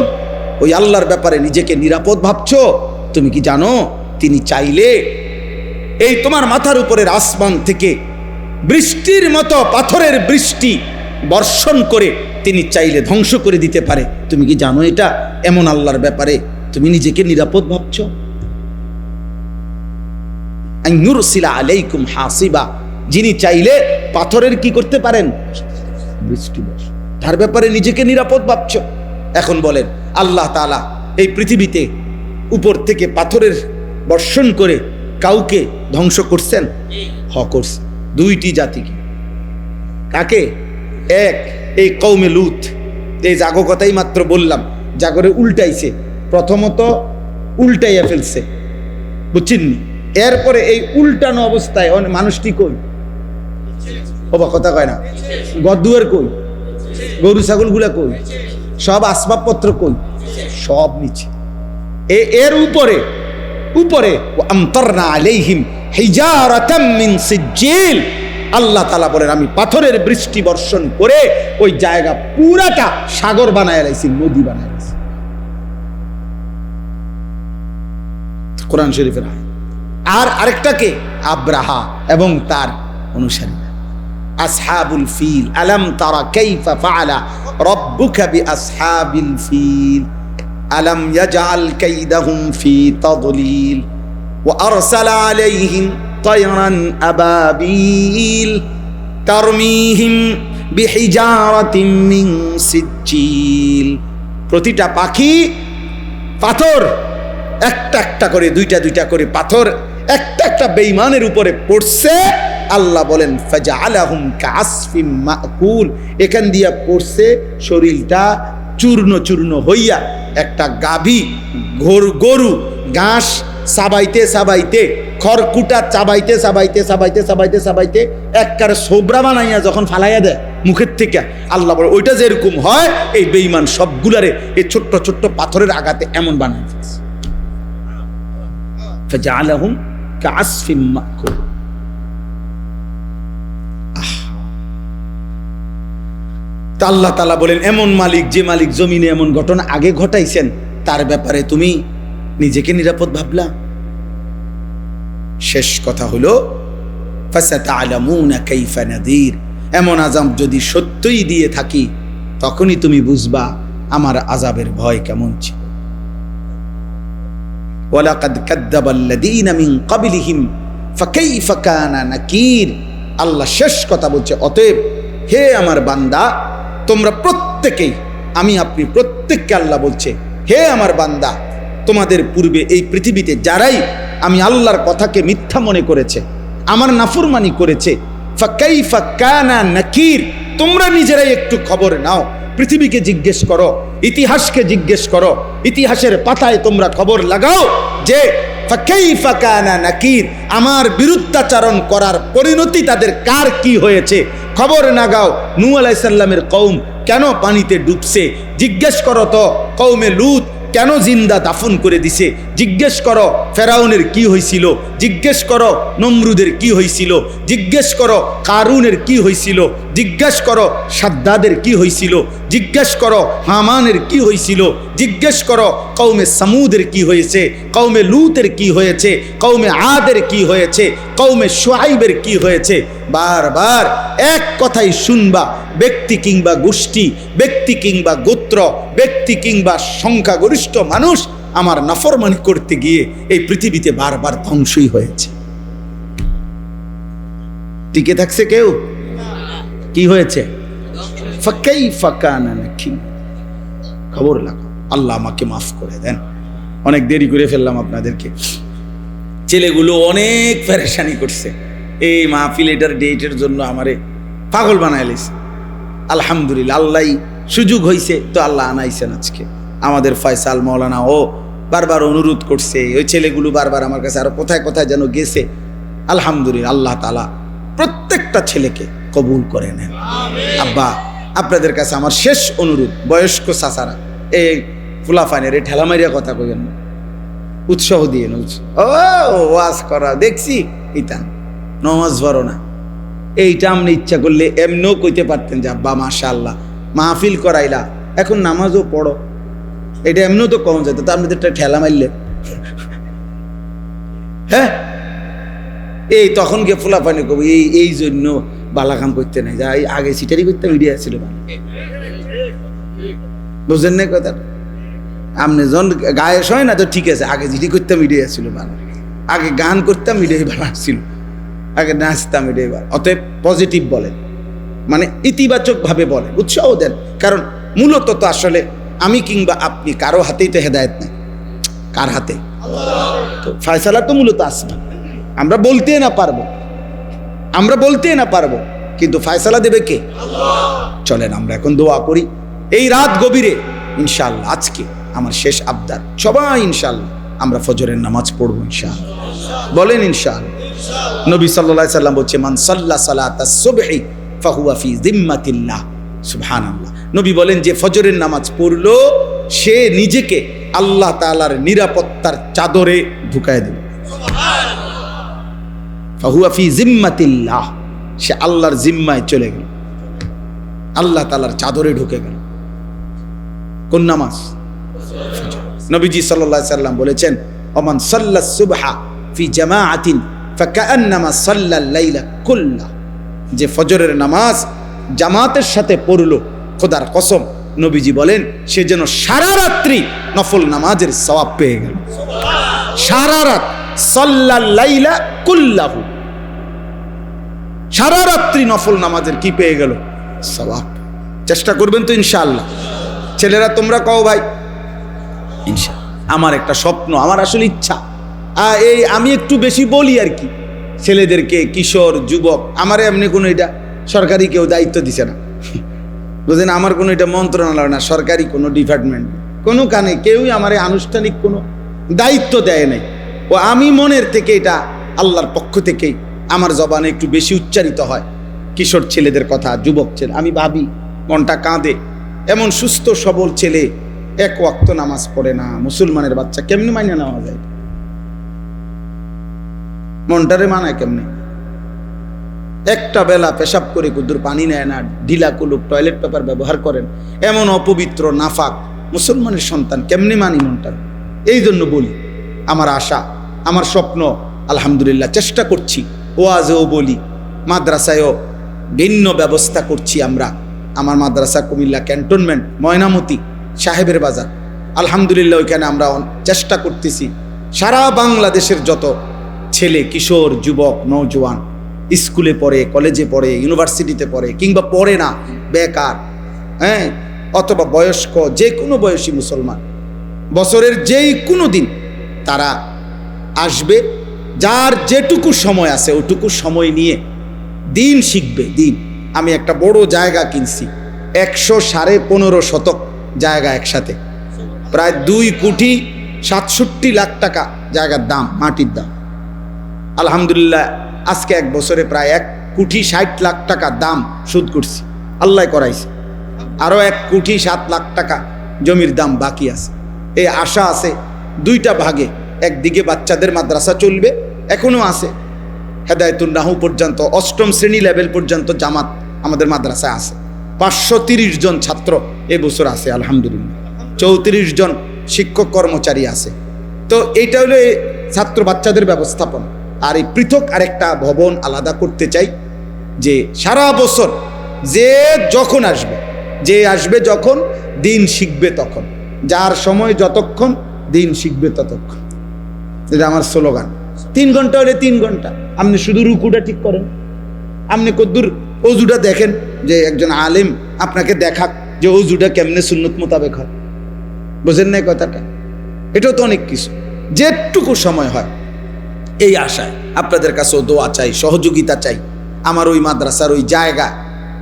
ওই আল্লাহর ব্যাপারে নিজেকে নিরাপদ ভাবছো? তুমি কি জানো তিনি চাইলে এই তোমার মাথার উপরের আসমান থেকে বৃষ্টির মতো পাথরের বৃষ্টি বর্ষণ করে তিনি চাইলে ধ্বংস করে দিতে পারে? তুমি কি জানো এটা? এমন আল্লাহর ব্যাপারে তুমি নিজেকে নিরাপদ ভাবছো? আন ইউরসিলা আলাইকুম হাসিবা, যিনি চাইলে পাথরের কি করতে পারেন? বৃষ্টি বর্ষণ। তার ব্যাপারে নিজেকে নিরাপদ ভাবছো? এখন বলেন, আল্লাহ তাআলা এই পৃথিবীতে উপর থেকে পাথরের বর্ষণ করে কাউকে ধ্বংস করছেন? করছে। দুইটি জাতিকে। কাকে? এক, এই কওমে লূত। এই জাগো কথাই মাত্র বললাম, জাগরে উল্টাইছে। প্রথমত উল্টাইয়া ফেলছে, বুঝছেননি? এরপরে এই উল্টানো অবস্থায় মানুষটি কই? বাবা কথা কয় না। গদুয়ার কই? গরু ছাগল গুলা কই? সব আসবাবপত্র কই? সব নিচে। এর উপরে উপরে আমতারনা আলাইহিম হিজারাতাম মিন সিজ্জিল, আল্লাহ তাআলা বলেন আমি পাথরের বৃষ্টি বর্ষণ করে ওই জায়গা পুরাটা সাগর বানায় লাইছি, নদী বানায় লাইছি। কোরআন শরীফের আয়াত। আর আরেকটাকে আব্রাহা এবং তার অনুসারীরা। আসহাবুল ফিল, আলাম তারা কাইফা ফাআলা রাব্বুকা বিআসহাবিল ফিল আলাম ইয়াজআল কাইদাহুম ফি তাদলিল ওয়া আরসালা আলাইহিম তায়রান আবাবিল তারমিহিম বিহিজারাতিন মিন সিজ্জিল। প্রতিটা পাখি পাথর একটা একটা করে, দুইটা দুইটা করে পাথর একটা একটা বেঈমানের উপরে পড়ছে। আল্লাহ বলেন ফাজআলাহুম কাআসফিম মাকুল, এখান দিয়া পড়ছে শরীরটা চূর্ণ চূর্ণ হইয়া। একটা গাভী গরু ঘাস চাবাইতে চাবাইতে, খড়কুটা চাবাইতে চাবাইতে চাবাইতে চাবাইতে চাবাইতে একবারে সোবরা বানাইয়া যখন ফালাইয়া দেয় মুখের থেকে, আল্লাহ বলে ওইটা যেরকম হয় এই বেঈমান সবগুলারে এই ছোট্ট ছোট্ট পাথরের আঘাতে এমন বানাই ফেলছে। ফাজআলাহুম কাআসফিম মাকুল। তা আল্লাহ তাআলা বলেন এমন মালিক, যে মালিক জমিনে এমন ঘটনা আগে ঘটাইছেন, তার ব্যাপারে তুমি নিজেকে নিরাপদ ভাবলা? শেষ কথা হলো ফাসাতা'লামুনা কাইফা নাযীর, এমন আযাব যদি সত্যই দিয়ে থাকি তখনই তুমি বুঝবা আমার আযাবের ভয় কেমন ছিল। ওয়ালাকাদ কাযযাবাল্লাযীনা মিন ক্বাবলিহিম ফাকাইফা কানা নাকির। আল্লাহ শেষ কথা বলছে, অতএব হে আমার বান্দা তোমরা প্রত্যেকেই, আমি আপনি প্রত্যেককে আল্লাহ বলছে, হে আমার বান্দা তোমাদের পূর্বে এই পৃথিবীতে যারাই আমি আল্লাহর কথাকে মিথ্যা মনে করেছে, আমার নাফরমানি করেছে, ফাকাইফা কানা নাকির, তোমরা নিজেরাই একটু খবর নাও। পৃথিবীকে জিজ্ঞেস করো, ইতিহাসকে জিজ্ঞেস করো, ইতিহাসের পাতায় তোমরা খবর লাগাও যে ফাকাইফা কানা নাকির, আমার বিরুদ্ধাচরণ করার পরিণতি তাদের কার কি হয়েছে। খবর নাগাও নূহ আলাইহিস সালামের কওম কেন পানিতে ডুবছে, জিজ্ঞেস করো তো কওমে লূত কেন জিন্দা দাফন করে দিছে, জিজ্ঞেস করো ফেরাউনের কি হয়েছিল, জিজ্ঞেস করো নমরুদের কি হয়েছিল, জিজ্ঞেস করো কারুনের কি হয়েছিল, জিজ্ঞেস করো সাদ্দাদের কি হয়েছিল, জিজ্ঞেস করো হামানের কি হয়েছিল, জিজ্ঞেস করো কওমে সামুদের কি হয়েছে, কওমে লূতের কি হয়েছে, কওমে আদের কি হয়েছে, কওমে শুআইবের কি হয়েছে। বারবার এক কথাই শুনবা, ব্যক্তি কিংবা গোষ্ঠী, ব্যক্তি কিংবা গোত্র, ব্যক্তি কিংবা সংখ্যাগরিষ্ঠ মানুষ আমার নাফরমানি করতে গিয়ে এই পৃথিবীতে বারবার ধ্বংসই হয়েছে। টিকে থাকছে কেউ? কি হয়েছে? ফাকাইফা কানা নাকির। খবর লাগো। আল্লাহ আমাকে মাফ করে দেন, অনেক দেরি করে ফেললাম আপনাদেরকে। ছেলেগুলো অনেক পেরেশানি করছে, এই মাহফিল এটার ডেটের জন্য আমারে পাগল বানায় লেছে। আলহামদুলিল্লাহ আল্লাহ সুযোগ হয়েছে তো আল্লাহ আনাইছেন আজকে। আমাদের ফয়সাল মৌলানা ও বারবার অনুরোধ করছে, ওই ছেলেগুলো বারবার আমার কাছে আরো কোথায় কোথায় যেন গেছে। আলহামদুলিল্লাহ আল্লাহ তাআলা প্রত্যেকটা ছেলেকে কবুল করে নেন। আব্বা আপনাদের কাছে আমার শেষ অনুরোধ, বয়স্ক চাচারা এই ফুলাফানের এই ঠেলা মারিয়া কথা কইবেন না, উৎসাহ দিয়ে ও ওয়াজ করা দেখছি ইতান নমাজ পড়ো না, এইটা আপনি ইচ্ছা করলে এমনও কইতে পারতেন যে আব্বা মাশাআল্লাহ মাহফিল করাইলা, এখন নামাজও পড়ো, এটা এমনও তো কম যেত, তা আপনি তো একটা ঠেলা মারলে। হ্যাঁ এই তখন গিয়ে ফুলাফানি কব এই জন্য বালা কাম করতে নাই, যা আগে সিটারি করতে মিডিয়া ছিল, বুঝলেন না কথা? আপনি যখন গায়েস হয় না তো ঠিক আছে, আগে জিডি করতাম মিডিয়া ছিল ভালো, আগে গান করতাম মিডিয়া ভালো ছিল, আগে নাচতাম মিডিয়া ভালো। অতএব পজিটিভ বলেন, মানে ইতিবাচক ভাবে বলেন, উৎসাহ দেন। কারণ মূলত তো আসলে আমি কিংবা আপনি কারো হাতেই তো হেদায়েত নাই, কার হাতে? তো ফয়সালা তো মূলত আসমান। আমরা বলতে না পারবো, কিন্তু ফয়সালা দেবে কে? চলেন আমরা এখন দোয়া করি। এই রাত গভীরে ইনশাআল্লাহ, আজকে আমার শেষ আবদার, সবাই ইনশাআল্লাহ আমরা ফজরের নামাজ পড়বো ইনশাআল্লাহ। বলেন ইনশাআল্লাহ। নবী সাল্লাল্লাহু আলাইহি সাল্লাম বলছে, মান সাল্লা সালাতাস সুবহি ফাহুয়া ফি জিম্মাতিল্লাহ। সুবহানাল্লাহ। নবী বলেন, যে ফজরের নামাজ পড়লো সে নিজেকে আল্লাহ তাআলার নিরাপত্তার চাদরে ঢুকায় দেবে। ফাহুয়া ফি জিম্মাতিল্লাহ, সে আল্লাহর জিম্মায় চলে গেল, আল্লাহ তাআলার চাদরে ঢুকে গেল। কোন নামাজ? নবীজি সাল্লাল্লাহু আলাইহি সাল্লাম বলেছেন, ওমান সাল্লাস সুবহা ফি জামাআতিন ফাকান্নামা সাল্লাল লাইলা কুল্লা। যে ফজরের নামাজ জামাতের সাথে পড়লো, খোদার কসম নবীজি বলেন সে যেন সারা রাত্রি নফল নামাজের সওয়াব পেয়ে গেল। সারা রাত, সাল্লাল লাইলা কুল্লাহু, সারা রাত্রি নফল নামাজের কি পেয়ে গেল? সওয়াব। চেষ্টা করবেন তো ইনশাআল্লাহ। ছেলেরা তোমরা কও ভাই ইনশাআল্লাহ। আমার একটা স্বপ্ন, আমার আসলে ইচ্ছা, এই আমি একটু বেশি বলি আর কি ছেলেদেরকে, কিশোর যুবক, আমারে এমনি কোনো এটা সরকারি কেউ দায়িত্ব দিছে না, বুঝলেন? আমার কোনো এটা মন্ত্রণালয় না, সরকারি কোনো ডিপার্টমেন্ট, কোনো কানে কেউই আমারে আনুষ্ঠানিক কোনো দায়িত্ব দেয় নাই। ও আমি মনের থেকে এটা আল্লাহর পক্ষ থেকেই আমার জবানে একটু বেশি উচ্চারিত হয় কিশোর ছেলেদের কথা, যুবক ছেলে। আমি ভাবি মনটা কাঁদে, এমন সুস্থ সবল ছেলে এক ওয়াক্ত নামাজ পড়ে না, মুসলমানের বাচ্চা, কেমনে মাইনে নেওয়া যায়? মনটারে মানায় কেমনে? একটা বেলা পেশাব করে কুদ্দুর পানি নেয় না, ঢিলা কুলুক টয়লেট পেপার ব্যবহার করেন, এমন অপবিত্র নাফাক মুসলমানের সন্তান, কেমনে মানি মনটা? এই জন্য বলি, আমার আশা, আমার স্বপ্ন, আলহামদুলিল্লাহ চেষ্টা করছি, ওয়াজেও বলি, মাদ্রাসায়ও ভিন্ন ব্যবস্থা করছি আমরা। আমার মাদ্রাসা কুমিল্লা ক্যান্টনমেন্ট, ময়নামতি, সাহেবের বাজার, আলহামদুলিল্লাহ ওইখানে আমরা চেষ্টা করতেছি সারা বাংলাদেশের যত ছেলে, কিশোর, যুবক, নওজোয়ান স্কুলে পড়ে, কলেজে পড়ে, ইউনিভার্সিটিতে পড়ে, কিংবা পড়ে না, বেকার, হ্যাঁ, অথবা বয়স্ক, যে কোনো বয়সী মুসলমান, বছরের যেই কোনো দিন তারা আসবে, যার যেটুকু সময় আছে ওটুকু সময় নিয়ে দিন শিখবে। দিন, আমি একটা বড় জায়গা কিনছি, 115 শতক জায়গা, একসাথে প্রায় 2,67,00,000 টাকা জায়গার দাম, মাটির দাম। আলহামদুলিল্লাহ আজকে 1 বছরে প্রায় 1,60,00,000 টাকা দাম শোধ করছি, আল্লাহ করাইছে। আরো 1,07,00,000 টাকা জমির দাম বাকি আছে। এই আশা আছে 2টা ভাগে, একদিকে বাচ্চাদের মাদ্রাসা চলবে, এখনো আছে হেদায়েতুন নাহু পর্যন্ত, 8ম শ্রেণী লেভেল পর্যন্ত জামাত আমাদের মাদ্রাসায় আছে। 530 জন ছাত্র এবছর আছে আলহামদুলিল্লাহ, 34 জন শিক্ষক কর্মচারী আছে। তো এইটা হলো ছাত্র বাচ্চাদের ব্যবস্থাপনা। আর এই পৃথক আরেকটা ভবন আলাদা করতে চাই, যে সারা বছর যে যখন আসবে, যে আসবে যখন, দিন শিখবে তখন, যার সময় যতক্ষণ, দিন শিখবে ততক্ষণ। এটা আমার স্লোগান। 3 ঘন্টা হলে 3 ঘন্টা, আপনি শুধু রুকুটা ঠিক করেন, আপনি কদ্দুর অজুটা দেখেন, যে একজন আলেম আপনাকে দেখাক যে অজুটা কেমনে সুন্নত মোতাবেক হয়, বুঝেন না কথাটা? এটাও তো অনেক কিছু, যেটুকু সময় হয়। এই আশায় আপনাদের কাছেও দোয়া চাই, সহযোগিতা চাই। আমার ওই মাদ্রাসার ওই জায়গা,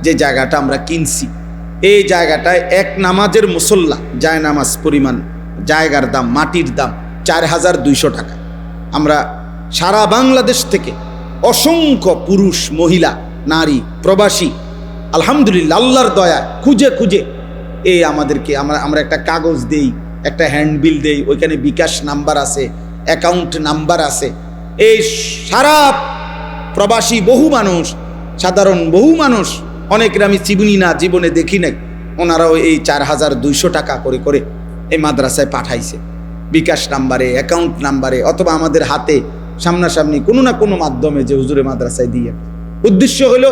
যে জায়গাটা আমরা কিনছি, এই জায়গাটায় এক নামাজের মুসল্লা যায় নামাজ পরিমাণ জায়গার দাম, মাটির দাম 4,200 টাকা। আমরা সারা বাংলাদেশ থেকে অসংখ্য পুরুষ, মহিলা, নারী, প্রবাসী, আলহামদুলিল্লাহ আল্লাহর দয়া খুঁজে খুঁজে এই আমাদেরকে, আমরা একটা কাগজ দেই, একটা হ্যান্ডবিল দেই, ওইখানে বিকাশ নাম্বার আছে, অ্যাকাউন্ট নাম্বার আছে। এই সারা প্রবাসী বহু মানুষ, সাধারণ বহু মানুষ, অনেকের আমি চিনি না, জীবনে দেখি নাই, ওনারাও এই 4,200 টাকা করে করে এই মাদ্রাসায় পাঠাইছে, বিকাশ নাম্বারে, অ্যাকাউন্ট নাম্বারে, অথবা আমাদের হাতে সামনাসামনি কোনো না কোনো মাধ্যমে, যে হুজুরে মাদ্রাসায় দিয়ে। উদ্দেশ্য হলো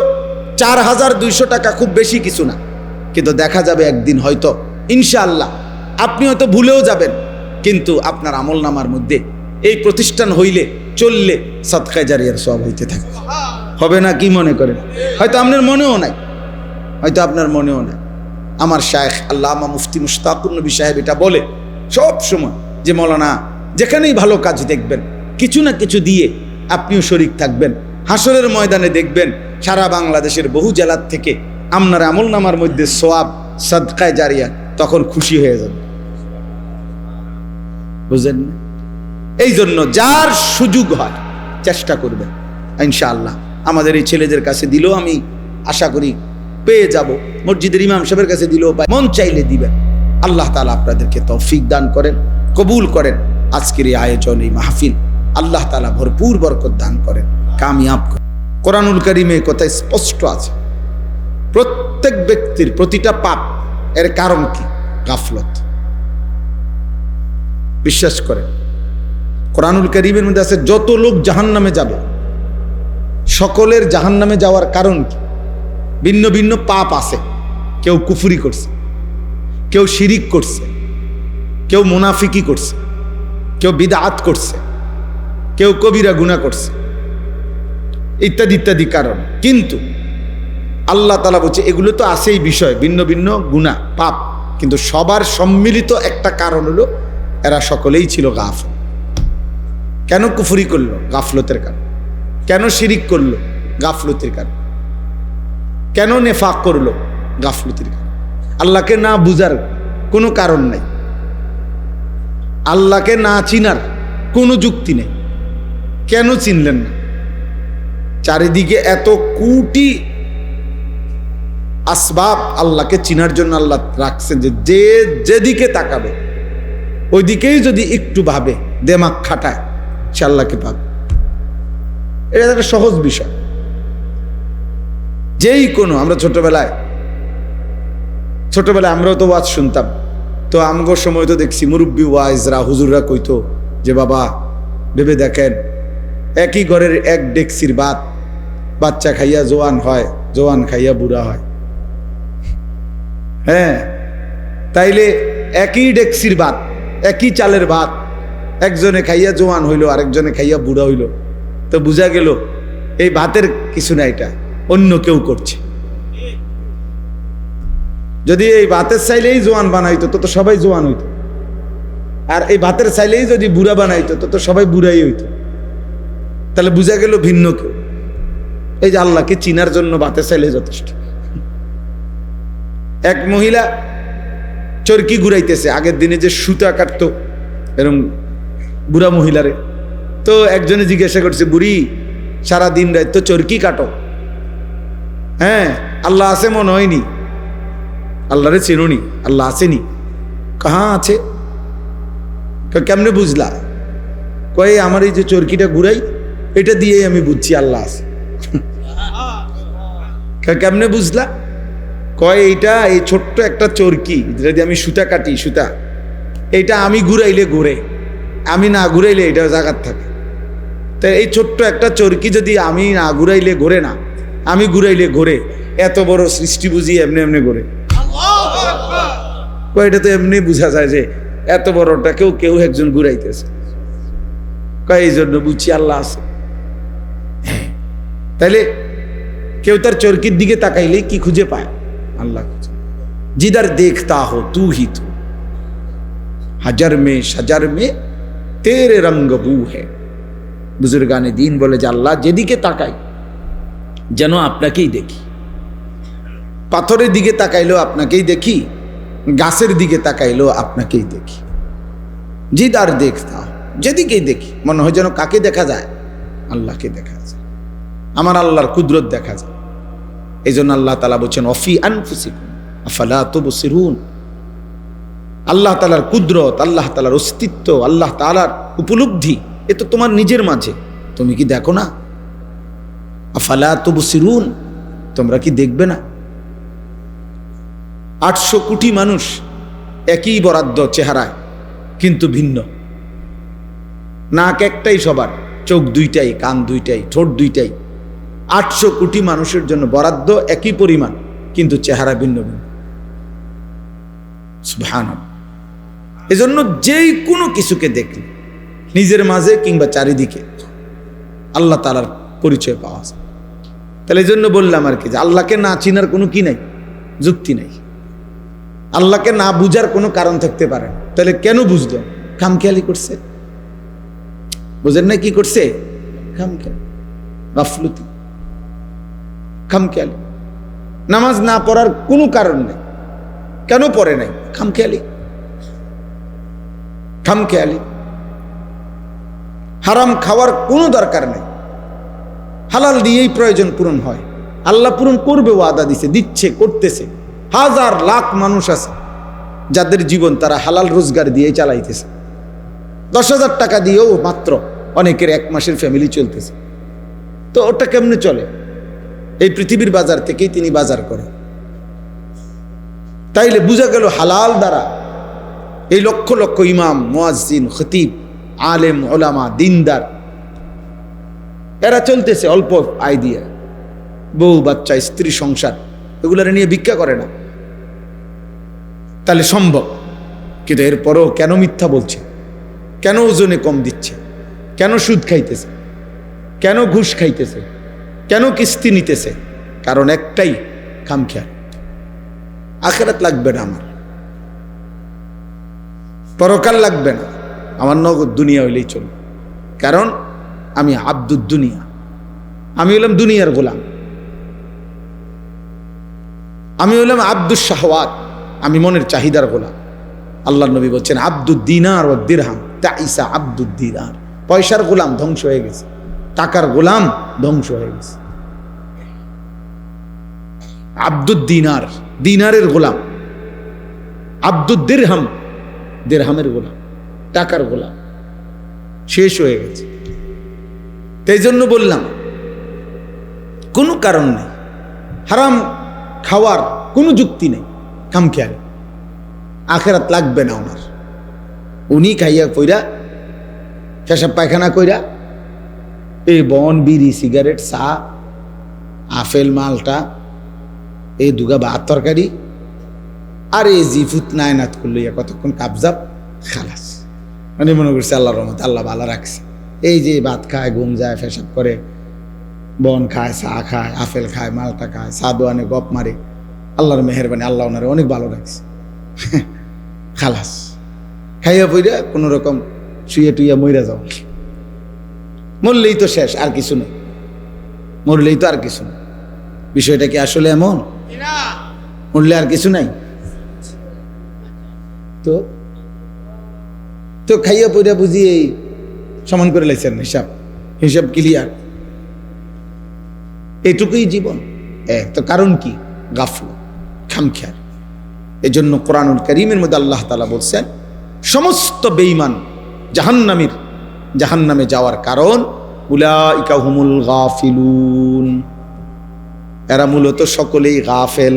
4,200 টাকা খুব বেশি কিছু না, কিন্তু দেখা যাবে একদিন হয়তো ইনশাআল্লাহ আপনি হয়তো ভুলেও যাবেন, কিন্তু আপনার আমলনামার মধ্যে এই প্রতিষ্ঠান হইলে, চললে সাদকায়ে জারিয়ার সওয়াব হইতে থাকে। হবে না? কি মনে করেন? হয়তো আপনার মনেও নাই, হয়তো আপনার মনেও নাই। আমার শায়েখ আল্লামা মুফতি মুশতাকুর নবী সাহেব এটা বলে সব সময়, যে মৌলানা যেখানেই ভালো কাজ দেখবেন কিছু না কিছু দিয়ে আপনিও শরিক থাকবেন। হাসরের ময়দানে দেখবেন সারা বাংলাদেশের বহু জেলার থেকে আপনার আমলনামার মধ্যে সওয়াব সাদকায়ে জারিয়া, তখন খুশি হয়ে যাবে। বুঝলেন না? এই জন্য যার সুযোগ হয় চেষ্টা করবেন, ইনশাআল্লাহ। আমাদের এই ছেলেদের কাছে দিলেও আমি আশা করি পেয়ে যাব, মসজিদের ইমাম সাহেবের কাছে দিলেও পাই, মন চাইলে দিবেন। আল্লাহ তাআলা আপনাদেরকে তৌফিক দান করেন, কবুল করেন। আজকের এই আয়োজন, এই মাহফিল আল্লাহ তাআলা ভরপুর বরকত দান করেন, কামিয়াব করেন। কোরআনুল কারীমে কথা স্পষ্ট আছে, প্রত্যেক ব্যক্তির প্রতিটা পাপ এর কারণ কি? গাফলত। বিশ্বাস করেন, কোরআনুল কারীমের মধ্যে আছে যত লোক জাহান্নামে যাবে সকলের জাহান্নামে যাওয়ার কারণ কি? ভিন্ন ভিন্ন পাপ আছে। কেউ কুফরি করছে, কেউ শিরিক করছে, কেউ মুনাফিকি করছে, কেউ বিদআত করছে, কেউ কবিরা গুনাহ করছে, ইত্যাদি ইত্যাদি কারণ। কিন্তু আল্লাহ তাআলা বলছে এগুলো তো আছেই বিষয়, ভিন্ন ভিন্ন গুনাহ পাপ, কিন্তু সবার সম্মিলিত একটা কারণ হলো এরা সকলেই ছিল গাফল। কেন কুফরি করলো? গাফলতের কারণ। কেন শিরিক করলো? গাফলতের কারণ। কেন নেফাক করলো? গাফলতের কারণ। আল্লাহকে না বুঝার কোনো কারণ নাই, আল্লাহকে না চিনার কোনো যুক্তি নেই। কেন চিনলেন না? চারিদিকে এত কোটি আসবাব আল্লাহকে চিনার জন্য আল্লাহ রাখছেন যে যেদিকে তাকাবে ওই দিকেই যদি একটু ভাবে, দেমাগ খাটায়, সে আল্লাহকে পাবে। এটা একটা সহজ বিষয়। যেই কোনো, আমরা ছোটবেলায় আমরাও তো ওয়াজ শুনতাম, তো আমগোর সময় তো দেখছি মুরব্বী ওয়াইজরা, হুজুররা কইতো যে বাবা ভেবে দেখেন, একই ঘরের এক ডেকসির ভাত, বাচ্চা খাইয়া জোয়ান হয়, জোয়ান খাইয়া বুড়া হয়। হ্যাঁ, তাইলে একই ডেকসির ভাত, একই চালের ভাত, একজনে খাইয়া জোয়ান হইল, আরেকজনে খাইয়া বুড়া হইল, তো বুঝা গেল এই ভাতের কিছু না, এটা অন্য কেউ করছে। যদি এই ভাতের চাইলেই জোয়ান বানাইতো তো সবাই জোয়ান হইতো, আর এই ভাতের চাইলেই যদি বুড়া বানাইতো তো সবাই বুড়াই হইতো। তাহলে বুঝা গেল ভিন্ন কেউ। এই যে আল্লাহকে চিনার জন্য ভাতের চাইলে যথেষ্ট। এক মহিলা চরকি ঘুরাইতেছে, আগের দিনে যে সুতা কাটতো এরকম বুড়া মহিলারে, তো একজনে জিজ্ঞাসা করছে, বুড়ি সারা দিন রাত তো চরকি কাটো, হ্যাঁ আল্লাহ আছে মনে হয়নি? আল্লাহরে চিনুনি? আল্লাহ আসেনি? কাহা আছে? কেমনে বুঝলা? কয়ে আমার এই যে চরকিটা ঘুরাই, এটা দিয়েই আমি বুঝছি আল্লাহ আছে। কেমনে বুঝলা? কয় এইটা, এই ছোট্ট একটা চরকি, যদি আমি সুতা কাটি, সুতা এইটা আমি ঘুরাইলে ঘুরে, আমি না ঘুরাইলে এটা জায়গার থাকে। তো এই ছোট্ট একটা চরকি যদি আমি না ঘুরাইলে ঘোরে না, আমি ঘুরাইলে ঘোরে, এত বড় সৃষ্টি বুঝি এমনি এমনি ঘোরে। এটা তো এমনি বুঝা যায় যে এত বড়টা কেউ একজন ঘুরাইতেছে। এই জন্য বুঝছি আল্লাহ আছে। তাইলে কেউ তার চরকির দিকে তাকাইলে কি খুঁজে পায়? আল্লাহ খুঁজে। জিদার দেখতা হো তু হি তু, হাজার মে সাজার মে তেরে রঙ্গ বু হে। বুজুর্গানে দিন বলে যে আল্লাহ যেদিকে তাকাই যেন আপনাকেই দেখি। পাথরের দিকে তাকাইলেও আপনাকেই দেখি, গাছের দিকে তাকাইলেও আপনাকেই দেখি। জিদার দেখতা, যেদিকেই দেখি মনে হয় যেন কাকে দেখা যায়? আল্লাহকে দেখা যায়, আমার আল্লাহর কুদরত দেখা যায়। এই জন্য আল্লাহ তাআলা বলছেন অফি আনফুসিকুম আফালা তুবসিরুন। আল্লাহ তাআলার কুদরত, আল্লাহ তাআলার অস্তিত্ব, আল্লাহ তাআলার উপলব্ধি এ তো তোমার নিজের মাঝে, তুমি কি দেখো না? আফালা তুবসিরুন, তোমরা কি দেখবে না? 800 কোটি মানুষ একই বরাদ্দ চেহারায়, কিন্তু ভিন্ন। নাক একটাই সবার, চোখ দুইটাই, কান দুইটাই, ঠোঁট দুইটাই। 800 কোটি মানুষের জন্য বরাদ্দ একই পরিমাণ, কিন্তু চেহারা ভিন্ন ভিন্ন। সুবহানাল্লাহ। এজন্য যেই কোনো কিছুকে দেখলে নিজের মাঝে কিংবা চারিদিকে আল্লাহ তাআলার পরিচয় পাওয়া যায়। তাহলে এই জন্য বললাম আর কি, যে আল্লাহকে না চিনার কোনো কি নাই, যুক্তি নাই। আল্লাহকে না বুঝার কোনো কারণ থাকতে পারে না। তাহলে কেন বুঝলো? খামখেয়ালি করছে। বুঝেন না কি করছে? খামখেয়ালি, গাফলতি, খামখেয়ালি। নামাজ না পড়ার কোনো কারণ নেই, কেন পড়ে নাই? খামখেয়ালি, খামখেয়ালি। হারাম খাওয়ার কোনো দরকার নেই, হালাল দিয়েই প্রয়োজন পূরণ হয়। আল্লাহ পূরণ করবে, ওয়াদা দিছে, দিচ্ছে, করতেছে। হাজার লাখ মানুষ আছে যাদের জীবন তারা হালাল রোজগার দিয়ে চালাইতেছে। 10,000 টাকা দিয়েও মাত্র অনেকের 1 মাসের ফ্যামিলি চলতেছে। তো ওটা কেমনে চলে? এই পৃথিবীর বাজার থেকেই তিনি বাজার করেন। তাইলে বুঝা গেল হালাল দ্বারা এই লক্ষ লক্ষ ইমাম, মুয়াজ্জিন, খতিব, আলেম, ওলামা, দিনদার এরা চলতেছে অল্প আয় দিয়ে। বউ বাচ্চা, স্ত্রী, সংসার এগুলার নিয়ে ভিক্ষা করে না। তাহলে সম্ভব। কিন্তু এরপরও কেন মিথ্যা বলছে? কেন ওজনে কম দিচ্ছে? কেন সুদ খাইতেছে? কেন ঘুষ খাইতেছে? কেন কিস্তি নিতেছে? কারণ একটাই, খামখেয়াল। আখিরাত লাগবে না আমার, পরকাল লাগবে না আমার, নগদ দুনিয়া হইলেই চলবে। কারণ আমি আব্দুদ দুনিয়া, আমি হলাম দুনিয়ার গোলাম। আমি হলাম আব্দুস শাহওয়াত, আমি মনের চাহিদার গোলাম। আল্লাহর নবী বলছেন আব্দুদ দিনার ও দিরহাম তাইসা আব্দুদ দিনার। পয়সার গোলাম ধ্বংস হয়ে গেছে, টাকার গোলাম ধ্বংস হয়ে গেছে। আব্দুদ দিনার, দিনারের গোলাম। আব্দুদ দিরহাম, দিরহামের গোলাম, টাকার গোলাম, শেষ হয়ে গেছে। তাই জন্য বললাম কোনো কারণ নেই, হারাম খাওয়ার কোনো যুক্তি নেই। খামখেয়ালি, আখিরাত লাগবে না ওনার। উনি খাইয়া কইরা, পেশাব পায়খানা কইরা, এই বন, বিড়ি, সিগারেট, চা, আপেল, মালটা, এই দুগা ভাত তরকারি, আর এই জিফুত নায়নাত করলো কতক্ষণ কাবজাব, খালাস। মানে মনে করছে আল্লাহর রহমত, আল্লাহ ভালো রাখছে। এই যে ভাত খায়, ঘুম যায়, পেশাব করে, বন খায়, চা খায়, আপেল খায়, মালটা খায়, সাদু আনে, গপ মারে, আল্লাহর মেহেরবানি, আল্লাহ ওনারে অনেক ভালো রাখছে। খালাস, খাইয়া পইরা কোনো রকম শুয়ে টুইয়া মইরা যাও। মরলেই তো শেষ, আর কিছু নেই। মরলেই তো আর কিছু নেই। বিষয়টা কি আসলে এমন? মরলে আর কিছু নাই? তো তো খাইয়া পইরা বুঝি এই সমান করে লাইছেন, হিসাব হিসাব ক্লিয়ার। এইটুকুই জীবন। তো কারণ কি? গাফলা, খামখেয়াল। এই জন্য কোরআনুল কারীমের মধ্যে আল্লাহ তাআলা বলছেন সমস্ত বেঈমান জাহান্নামে যাওয়ার কারণ উলাইকা হুমুল গাফিলুন। এরা মূলত সকলেই গাফেল।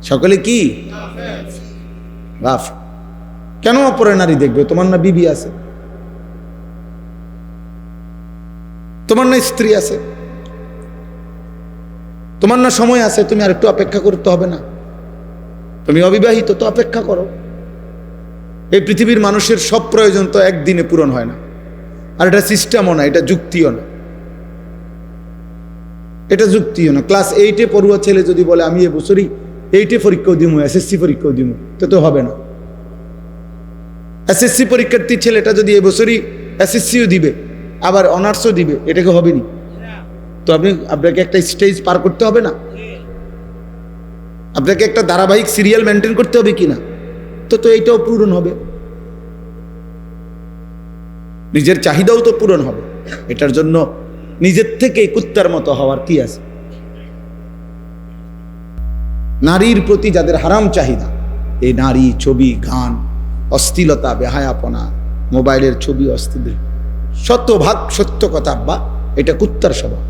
সকলে কি? গাফেল। কেন অপরের নারী দেখবে? তোমার না বিবি আছে, তোমার না স্ত্রী আছে, তোমার না সময় আছে, তুমি আর একটু অপেক্ষা করতে হবে না? তুমি অবিবাহিত, তো অপেক্ষা করো। এই পৃথিবীর মানুষের সব প্রয়োজন তো একদিনে পূরণ হয় না। আর এটা সিস্টেমও না, এটা যুক্তিও না, এটা যুক্তিও না। ক্লাস 8-এ পড়ুয়া ছেলে যদি বলে আমি এবছরই 8-এ পরীক্ষাও দিব, SSC পরীক্ষাও দিব, তো হবে না। SSC পরীক্ষার্থী ছেলেটা যদি এবছরই SSCও দিবে, আবার অনার্সও দিবে, এটাকে হবে না? তো আপনাকে একটা স্টেজ পার করতে হবে না? আপনাকে একটা ধারাবাহিক সিরিয়াল মেনটেন করতে হবে কিনা? তো এইটাও পূরণ হবে, নিজের চাহিদাও তো পূরণ হবে। এটার জন্য নিজের থেকে কুত্তার মতো হওয়ার কি আছে? নারীর প্রতি যাদের হারাম চাহিদা, এই নারী, ছবি, গান, অশ্লীলতা, বেহায়াপনা, মোবাইলের ছবি, অশ্লীল, শতভাগ সত্য কথা আব্বা, এটা কুত্তার স্বভাব।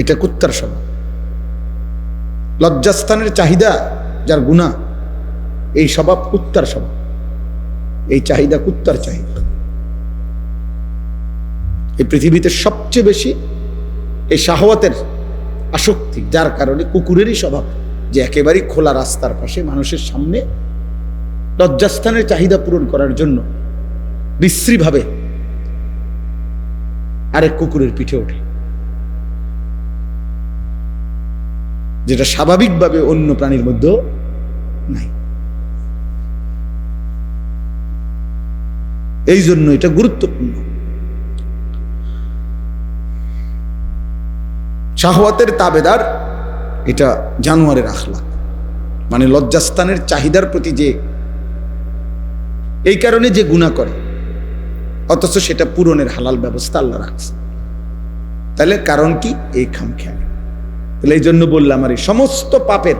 এটা কুত্তার স্বভাব। লজ্জাস্থানের চাহিদা যার গুনাহ, এই স্বভাব কুত্তার স্বভাব। এই চাহিদা কুত্তার চাহিদা। এই পৃথিবীতে সবচেয়ে বেশি এই শাহওয়াতের আসক্তি, যার কারণে কুকুরেরই স্বভাব যে একেবারেই খোলা রাস্তার পাশে মানুষের সামনে লজ্জাস্থানের চাহিদা পূরণ করার জন্য বিশ্রীভাবে আরেক কুকুরের পিঠে ওঠে, যেটা স্বাভাবিকভাবে অন্য প্রাণীর মধ্যেও নাই। এই জন্য এটা গুরুত্বপূর্ণ। শাহওয়াতের তাবেদার এটা জানোয়ারের আখলাক, মানে লজ্জাস্থানের চাহিদার প্রতি যে এই কারণে যে গুনাহ করে, অথচ সেটা পূরণের হালাল ব্যবস্থা আল্লাহ রাখছে। তাহলে কারণ কি? এই খামখেয়ালি। তাহলে এই জন্য বললাম, আর এই সমস্ত পাপের,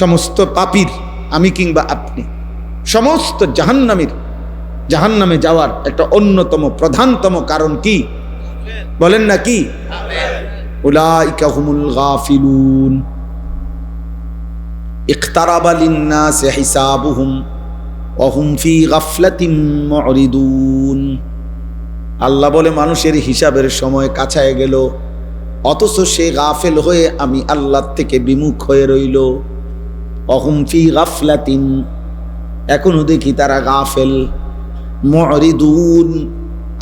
সমস্ত পাপীর, আমি কিংবা আপনি, সমস্ত জাহান্নামে যাওয়ার একটা অন্যতম প্রধানতম কারণ কি বলেন না? কি? উলাইকা হুমুল গাফিলুন ইকতারাবা লিন-নাসি হিসাবুহুম ওয়া হুম ফি গাফলাতিন মুরিদুন। আল্লাহ বলে মানুষের হিসাবের সময় কাছায় গেল, অথচ সে গাফেল হয়ে আমি আল্লাহ থেকে বিমুখ হয়ে রইল। ওয়া হুম ফি গাফলাতিন, এখনো দেখি তারা গাফেল। মুরিদুন,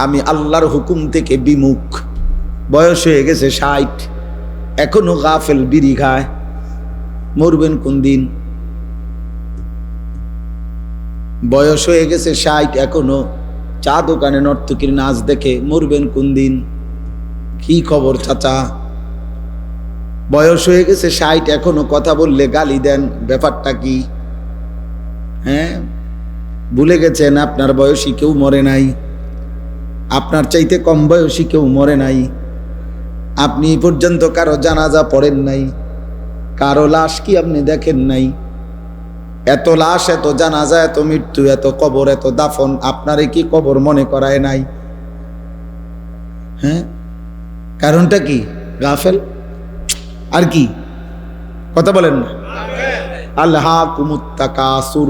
আমি আল্লাহর হুকুম থেকে বিমুখ। বয়স হয়ে গেছে 60, এখনো গাফেল, বিড়ি খায়। মরবেন কোন দিন? বয়স হয়ে গেছে 60, এখনো চা দোকানে নর্তকীর নাচ দেখে। মরবেন কোন দিন? কি খবর চাচা? বয়স হয়ে গেছে 60, এখনো কথা বললে গালি দেন, ব্যাপারটা কি? হ্যাঁ, ভুলে গেছেন আপনার বয়সী কেউ মরে নাই, আপনার চাইতে কম বয়সী কেউ মরে নাই। আপনি পর্যন্ত কারো জানাজা পড়েন নাই, কারো লাশ কি আপনি দেখেন নাই? এত লাশ, এত জানাজা, এত মৃত্যু, এত কবর, এত দাফন, আপনারে কি কবর মনে করায় নাই? হ্যাঁ, কারণটা কি? গাফেল। আর কি? কথা বলেন না। আলহাকুমুত তাকাসুর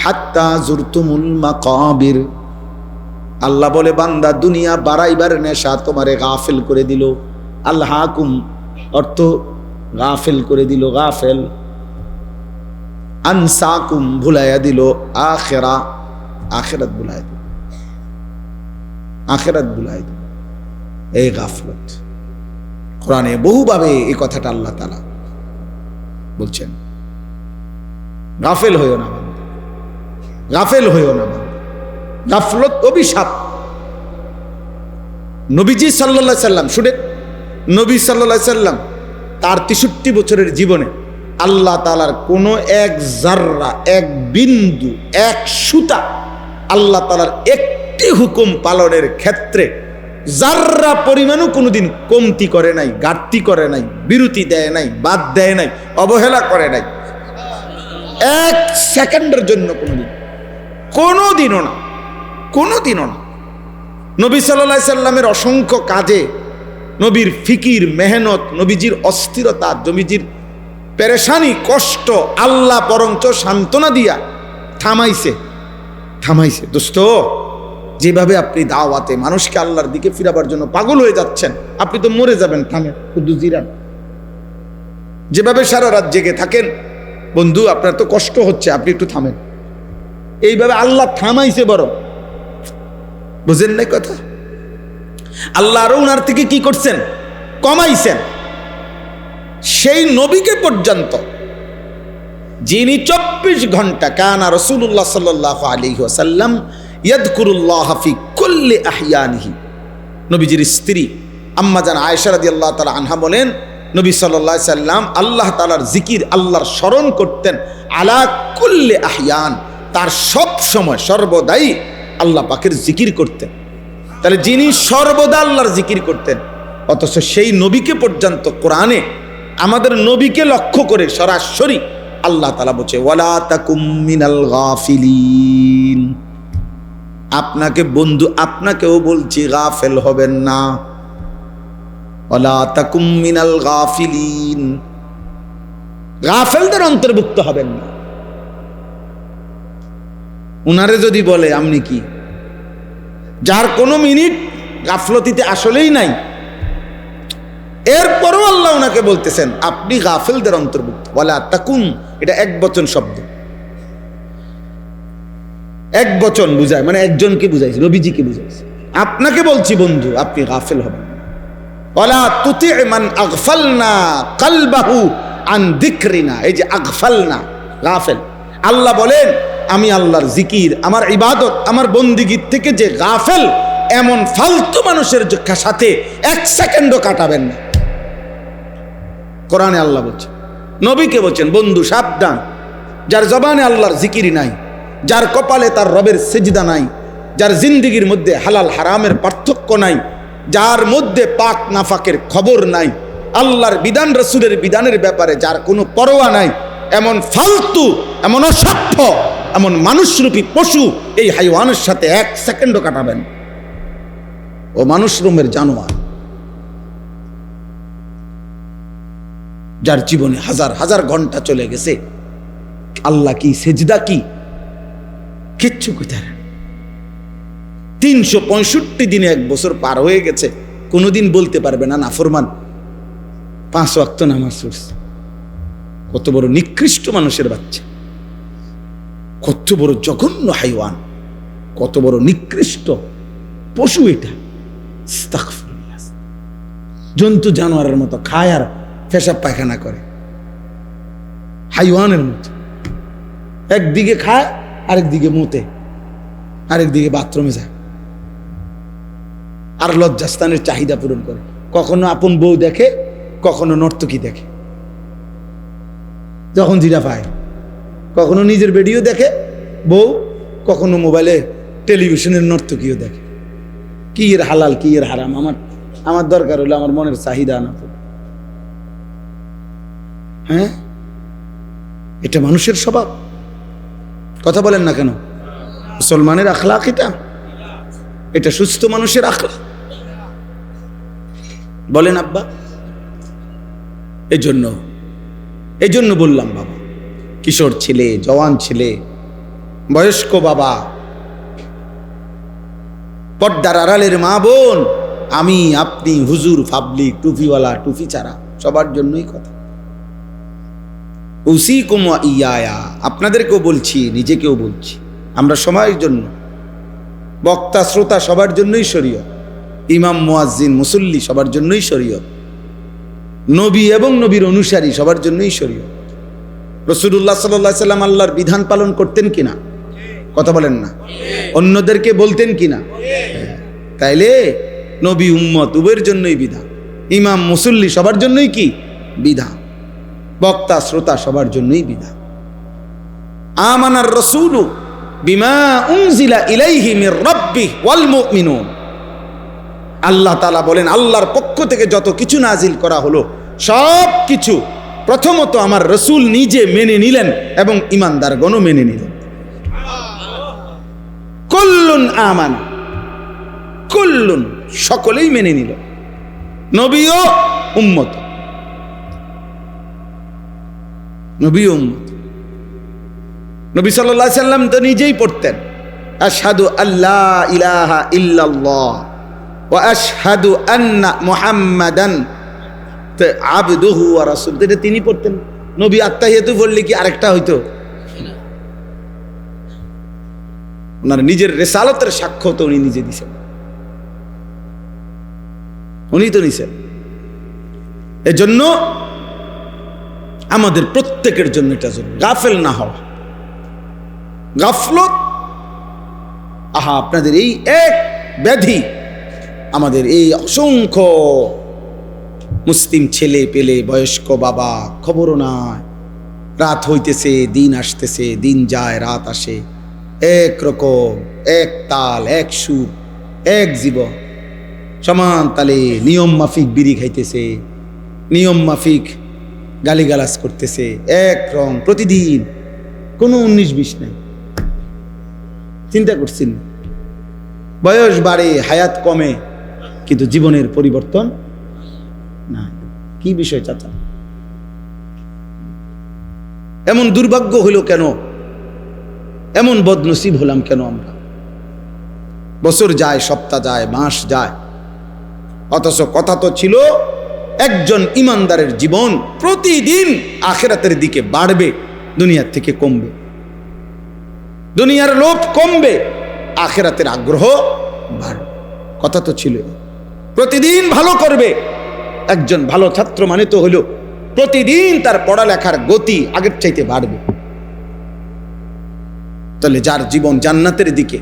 হাত্তা জুরতুমুল মাকাবির। আল্লাহ বলে, বান্দা, দুনিয়া বাড়াইবার নেশা তোমারে গাফেল করে দিল। আলহাকুম অর্থ গাফেল করে দিল, গাফেল। আনসাকুম, ভুলাইয়া দিল আখিরা, আখিরাত ভুলাই দিল, আখিরাত ভুলাই দিল। এই গাফলত কোরআনে বহুভাবে এই কথাটা আল্লাহ তাআলা বলছেন। গাফেল হইও না বান্দা, গাফেল হইও না বান্দা। গাফলত অভিশাপ। নবীজি সাল্লাল্লাহু আলাইহি সাল্লাম, শুনে, নবী সাল্লাল্লাহু আলাইহি সাল্লাম তার 63 বছরের জীবনে আল্লাহ তাআলার কোনো এক জাররা, এক বিন্দু, এক সুতা আল্লাহ তাআলার একটি হুকুম পালনের ক্ষেত্রে জাররা পরিমাণও কোনোদিন কমতি করে নাই, ঘাটতি করে নাই, বিরতি দেয় নাই, বাদ দেয় নাই, অবহেলা করে নাই। এক সেকেন্ডের জন্য কোনোদিনও না, কোনোদিনও না। নবী সাল্লাল্লাহু আলাইহি সাল্লামের অসংখ্য কাজে নবীর ফিকির, মেহনত, নবীজির অস্থিরতা, নবীজির পেরেশানি, কষ্ট আল্লাহ বরঞ্চ সান্ত্বনা দিয়া থামাইছে। দোস্ত, যেভাবে আপনি দাওয়াতে মানুষকে আল্লাহর দিকে ফিরাবার জন্য পাগল হয়ে যাচ্ছেন, আপনি তো মরে যাবেন, থামেন, শুধু জিরান। যেভাবে সারা রাত জেগে থাকেন, বন্ধু আপনার তো কষ্ট হচ্ছে, আপনি একটু থামেন। এইভাবে আল্লাহ থামাইছে, বড় বুঝেন নাই কথা? আল্লাহ আরো উনার থেকে কি করছেন? কমাইছেন। সেই নবীকে পর্যন্ত, যিনি 24 ঘন্টা কানা রাসূলুল্লাহ সাল্লাল্লাহু আলাইহি ওয়াসাল্লাম ইয়াযকুরুল্লাহ ফি কুল্লি আহইয়ানিহি। নবীজির স্ত্রী আম্মা জান আয়েশা রাদিয়াল্লাহু তাআলা আনহা বলেন, নবী সাল্লাল্লাহু আলাইহি সাল্লাম আল্লাহ তাআলার জিকির, আল্লাহর স্মরণ করতেন আলা কুল্লি আহইয়ান, তার সব সময় সর্বদাই আল্লাহ পাকের জিকির করতেন। তাহলে যিনি সর্বদা আল্লাহর জিকির করতেন, অথচ সেই নবীকে পর্যন্ত কোরআনে আমাদের নবীকে লক্ষ্য করে সরাসরি আল্লাহ তাআলা বলছে, ওয়ালা তাকুম মিনাল গাফিলিন। আপনাকে বন্ধু, আপনাকেও বলছি গাফেল হবেন না। ওয়ালা তাকুম মিনাল গাফিলিন, গাফেলদের অন্তর্ভুক্ত হবেন না। উনারে যদি বলে আপনি কি, যার কোনো মিনিট গাফলতিতে আসলেই নাই, এরপরও আল্লাহ ওনাকে বলতেছেন আপনি গাফেলদের অন্তর্ভুক্ত। ওয়ালা তাকুন, এটা একবচন শব্দ, একবচন বুঝায়, মানে একজনকে বুঝাইছে, নবীজিকে বুঝাইছে। আপনাকে বলছি বন্ধু, আপনি গাফেল হবেন। ওয়ালা তুতি মান আগফালনা কলবাহু আন যিকরিনা। এই যে আগফালনা, গাফেল, আল্লাহ বলেন আমি আল্লাহর জিকির, আমার ইবাদত, আমার বন্দিগির থেকে যে গাফেল, এমন ফালতু মানুষের সাথে এক সেকেন্ডও কাটাবেন না। কোরআনে আল্লাহ বলছেন, নবীকে বলছেন, বন্ধু সাবধান, যার জবানে আল্লাহর জিকিরই নাই, যার কপালে তার রবের সেজদা নাই, যার জিন্দিগির মধ্যে হালাল হারামের পার্থক্য নাই, যার মধ্যে পাক নাফাকের খবর নাই, আল্লাহর বিধান রসুলের বিধানের ব্যাপারে যার কোনো পরোয়া নাই, এমন ফালতু, এমন অসভ্য, এমন মানুষরূপী পশু এই হাইওয়ানের সাথে এক সেকেন্ডও কাটাবেন। ও মানুষ রূপের জানোয়ার, যার জীবনে হাজার হাজার ঘন্টা চলে গেছে, আল্লাহ কি, সেজদা কি, কিচ্ছু কোথায়। 365 দিনে 1 বছর পার হয়ে গেছে, কোনোদিন বলতে পারবে না নাফরমান 5 ওয়াক্ত নামাজ পড়ছে। কত বড় নিকৃষ্ট মানুষের বাচ্চা, কত বড় জঘন্য হাইওয়ান, কত বড় নিকৃষ্ট পশু এটা। জন্তু জানোয়ারের মতো খায় আর পেশাব পায়খানা করে, হাইওয়ানের মতো। একদিকে খায়, আরেকদিকে মুতে, আরেকদিকে বাথরুমে যায়, আর লজ্জাস্থানের চাহিদা পূরণ করে। কখনো আপন বউ দেখে, কখনো নর্তকী দেখে, যখন জিরা পায়, কখনো নিজের ভিডিও দেখে বউ, কখনো মোবাইলে টেলিভিশনের নর্তকীও দেখে। কি এর হালাল, কি এর হারাম, আমার দরকার হলো আমার মনের চাহিদা না। হ্যাঁ, এটা মানুষের স্বভাব। কথা বলেন না কেন? মুসলমানের আখলাক এটা সুস্থ মানুষের আখলাক। বলেন আব্বা? এই জন্য বললাম বাবা, কিশোর ছেলে, জওয়ান ছেলে, বয়স্ক বাবা, পর্দার আড়ালের মা বোন, আমি, আপনি, হুজুর, পাবলিক, টুপিওয়ালা, টুপি ছাড়া, সবার জন্যই কথা। উসিকুম ওয়া ইয়া, আপনাদেরকেও বলছি, নিজেকেও বলছি, আমরা সবার জন্য, বক্তা শ্রোতা সবার জন্যই শরীয়ত, ইমাম মুয়াজ্জিন মুসল্লি সবার জন্যই শরীয়ত, নবী এবং নবীর অনুসারী সবার জন্যই শরীয়ত। রাসূলুল্লাহ সাল্লাল্লাহু আলাইহি সাল্লাম আল্লাহর বিধান পালন করতেন কিনা? কথা বলেন না? অন্যদেরকে বলতেন কিনা? তাইলে নবী উম্মত উভয়ের জন্যই বিধান, ইমাম মুসল্লি সবার জন্যই কি বিধান, বক্তা শ্রোতা সবার জন্যই বিধান। আমানার রাসূলু বিমা উনজিলা ইলাইহি মির রাব্বিহি ওয়াল মুমিনুন, আল্লাহ তাআলা বলেন, আল্লাহর পক্ষ থেকে যত কিছু নাজিল করা হলো সব কিছু প্রথমত আমার রাসূল নিজে মেনে নিলেন এবং ঈমানদারগণও মেনে নিলেন। কুল্লুন আমান, কুল্লুন সকলেই মেনে নিল, নবীও উম্মত, নবীও উম্মত। নবী সাল্লাল্লাহু আলাইহি সাল্লাম তো নিজেই পড়তেন, আশহাদু আল্লা ইলাহা ইল্লাল্লাহ ওয়া আশহাদু আন্না মুহাম্মাদান আবদুহু ওয়া রাসূলুহু, এটা তিনি পড়তেন। নবী আত্তাহিয়াতু পড়লে কি আরেকটা হইতো? ওনার নিজের রিসালাতের সাক্ষ্য তো উনি নিজে দিয়েছেন, উনি তো নিছেন। এজন্য আমাদের প্রত্যেকের জন্য এটা জরুরি, গাফেল না হওয়া। গাফলত, আহা, আপনাদের এই এক ব্যাধি, আমাদের এই অসংখ্য মুসলিম ছেলে পেলে, বয়স্ক বাবা, খবরও নাই, রাত হইতেছে, দিন আসতেছে, দিন যায়, রাত আসে, এক রকম, এক তাল, এক সুর, এক জীবন, সমান তালে নিয়ম মাফিক বিড়ি খাইতেছে, নিয়ম মাফিক গালিগালাজ করতেছে, এক রং প্রতিদিন, কোনো 19-20 নাই। চিন্তা করছেন? বয়স বাড়ে, হায়াত কমে, কিন্তু জীবনের পরিবর্তন না। কি বিষয় চাচা? এমন দুর্ভাগ্য হইল কেন? এমন বদনসিব হলাম কেন আমরা? বছর যায়, সপ্তাহ যায়, মাস যায়, অথচ কথা তো ছিল একজন ইমানদারের জীবন প্রতিদিন আখিরাতের দিকে বাড়বে, দুনিয়ার থেকে কমবে। দুনিয়ার লোভ কমবে, আখিরাতের আগ্রহ বাড়বে। কথা তো ছিল প্রতিদিন ভালো করবে। একজন ভালো ছাত্র মানে তো হলো প্রতিদিন তার পড়ালেখার গতি আগের চাইতে বাড়বে। তাহলে যার জীবন জান্নাতের দিকে,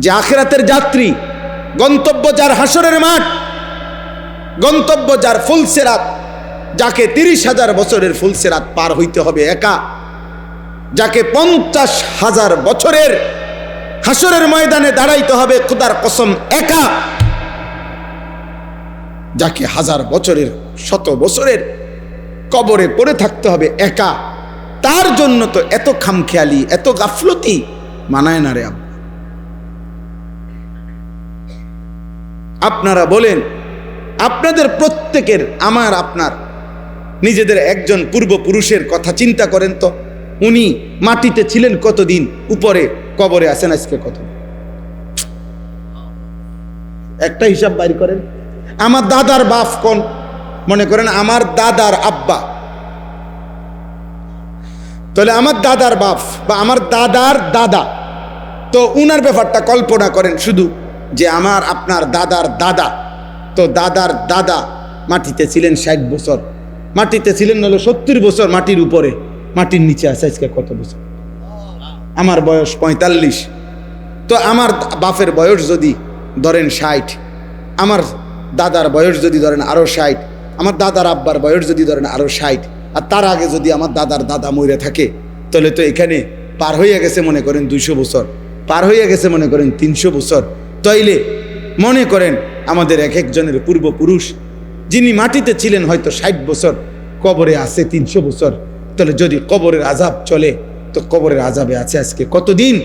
যে আখিরাতের যাত্রী, গন্তব্য যার হাসরের মাঠ, গন্তব্য যার ফুলসিরাত, যাকে 30,000 বছরের ফুলসিরাত পার হইতে হবে একা, যাকে 50,000 বছরের হাসরের ময়দানে দাঁড়াইতে হবে খোদার কসম একা, যাকে 1000 বছরের 100 বছরের কবরে পড়ে থাকতে হবে একা, তার জন্য তো এত খামখেয়ালি, এত গাফলতি মানায় না রে আব্বা। আপনারা বলেন, আপনাদের প্রত্যেকের, আমার আপনার নিজেদের একজন পূর্বপুরুষের কথা চিন্তা করেন তো। উনি মাটিতে ছিলেন কতদিন, উপরে কবরে আছেন আজকে কত, একটা হিসাব বাইর করেন। আমার দাদার বাপ কোন, মনে করেন আমার দাদার আব্বা, তাহলে আমার দাদার বাপ বা আমার দাদার দাদা, তো উনার ব্যাপারটা কল্পনা করেন শুধু, যে আমার আপনার দাদার দাদা, তো দাদার দাদা মাটিতে ছিলেন 60 বছর, মাটিতে ছিলেন নাহলে 70 বছর মাটির উপরে, মাটির নিচে আছে আজকে কত বছর। আমার বয়স 45, তো আমার বাপের বয়স যদি ধরেন 60, আমার দাদার বয়স যদি ধরেন আরো 60, আমার দাদার আব্বার বয়স যদি ধরেন আরো 60, আর তার আগে যদি আমার দাদার দাদা মরে থাকে, তাহলে তো এখানে পার হয়ে গেছে মনে করেন 200 বছর, পার হয়ে গেছে মনে করেন 300 বছর। তাইলে মনে করেন আমাদের এক একজনের পূর্বপুরুষ যিনি মাটিতে ছিলেন হয়তো 60 বছর, কবরে আছে 300 বছর, তাহলে যদি কবরের আযাব চলে, তো কবরের আযাবে আছে আজকে কতদিন,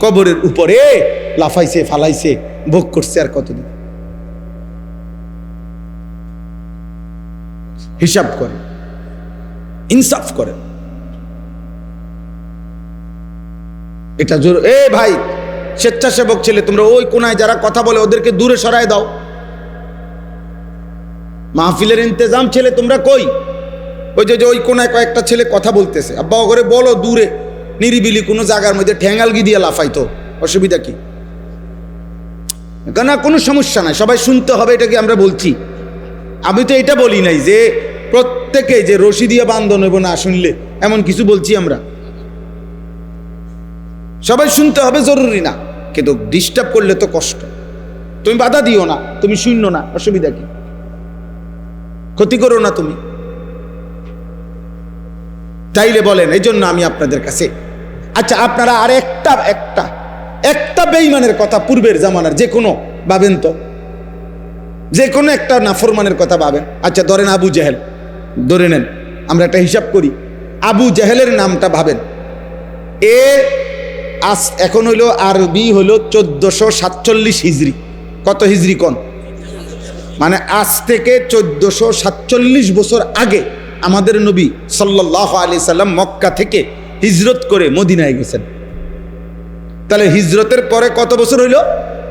কবরের উপরে লাফাইছে ফালাইছে ভোগ করছে আর কতদিন। হিসাব করেন, ইনসাফ করেন। এটা জোর। এ ভাই স্বেচ্ছাসেবক ছেলে, তোমরা ওই কোনায় যারা কথা বলে ওদেরকে দূরে সরায় দাও। মাহফিলের ইন্তেজাম ছেলে তোমরা কই? ওই যে ওই কোনায় কয়েকটা ছেলে কথা বলতেছে, আব্বা করে বলো দূরে নিরিবিলি কোনো জায়গার মধ্যে ঠ্যাঙ্গালগি দিয়ে লাফাইতো, অসুবিধা কি? না, কোনো সমস্যা নাই, সবাই শুনতে হবে, এটা কি আমরা বলছি? আমি তো এটা বলি নাই যে প্রত্যেকে যে রশি দিয়ে বান্ধন হইব না শুনলে, এমন কিছু বলছি আমরা। সবাই শুনতে হবে জরুরি না, কিন্তু ডিস্টার্ব করলে তো কষ্ট। তুমি বাধা দিও না, তুমি শুনো না, অসুবিধা কি? ক্ষতি করো না তুমি। তাইলে বলেন, এই জন্য আমি আপনাদের কাছে, আচ্ছা আপনারা আর একটা বেঈমানের কথা পূর্বের জামানার যে কোনো ভাবেন তো, যে কোনো একটা নাফরমানের কথা ভাবেন। আচ্ছা ধরেন আবু জেহেল, ধরে নেন, আমরা একটা হিসাব করি, আবু জেহেলের নামটা ভাবেন। এখন হইলো আরবি হইলো 1447 হিজরি। কত হিজরি কোন? মানে আজ থেকে 1447 বছর আগে আমাদের নবী সাল্লাল্লাহু আলাইহি সাল্লাম মক্কা থেকে হিজরত করে মদিনায় গেছেন। তাহলে হিজরতের পরে কত বছর হইল?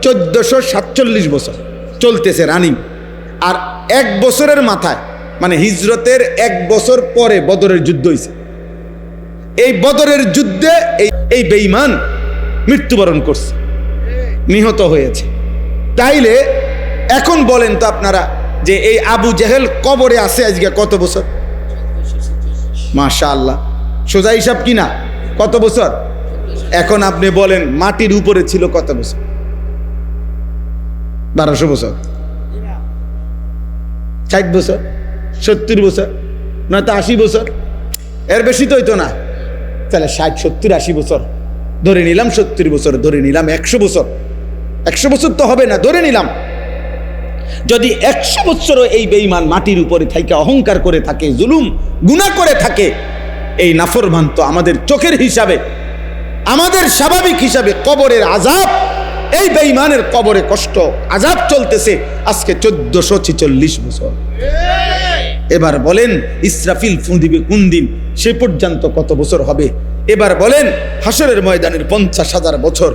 1447 বছর চলতেছে রানিং। আর 1 বছরের মাথায়, মানে হিজরতের 1 বছর পরে বদরের যুদ্ধ হয়েছে। এই বদরের যুদ্ধে এই বেঈমান মৃত্যুবরণ করছে, নিহত হয়েছে। তাইলে এখন বলেন তো আপনারা যে এই আবু জেহেল কবরে আছে আজকে কত বছর? মাশাআল্লাহ, সোজা হিসাব কিনা? কত বছর? এখন আপনি বলেন মাটির উপরে ছিল কত বছর? 1200 বছর, 60 বছর, 70 বছর, নয়তো 80 বছর, এর বেশি তো হইতো না। তাহলে 60, 70, 80 বছর ধরে নিলাম, 70 বছর ধরে নিলাম, 100 বছর, 100 বছর তো হবে না, ধরে নিলাম। যদি 100 বছরও এই বেঈমান মাটির উপরে থেকে অহংকার করে থাকে, জুলুম গুনাহ করে থাকে, এই নাফরমান তো আমাদের চোখের হিসাবে, আমাদের স্বাভাবিক হিসাবে কবরের আযাব, এই বেঈমানের কবরে কষ্ট আযাব চলতেছে আজকে 1446 বছর। এবার বলেন ইসরাফিল ফু দিবে কোন দিন, সে পর্যন্ত কত বছর হবে? এবার বলেন হাসরের ময়দানের 50,000 বছর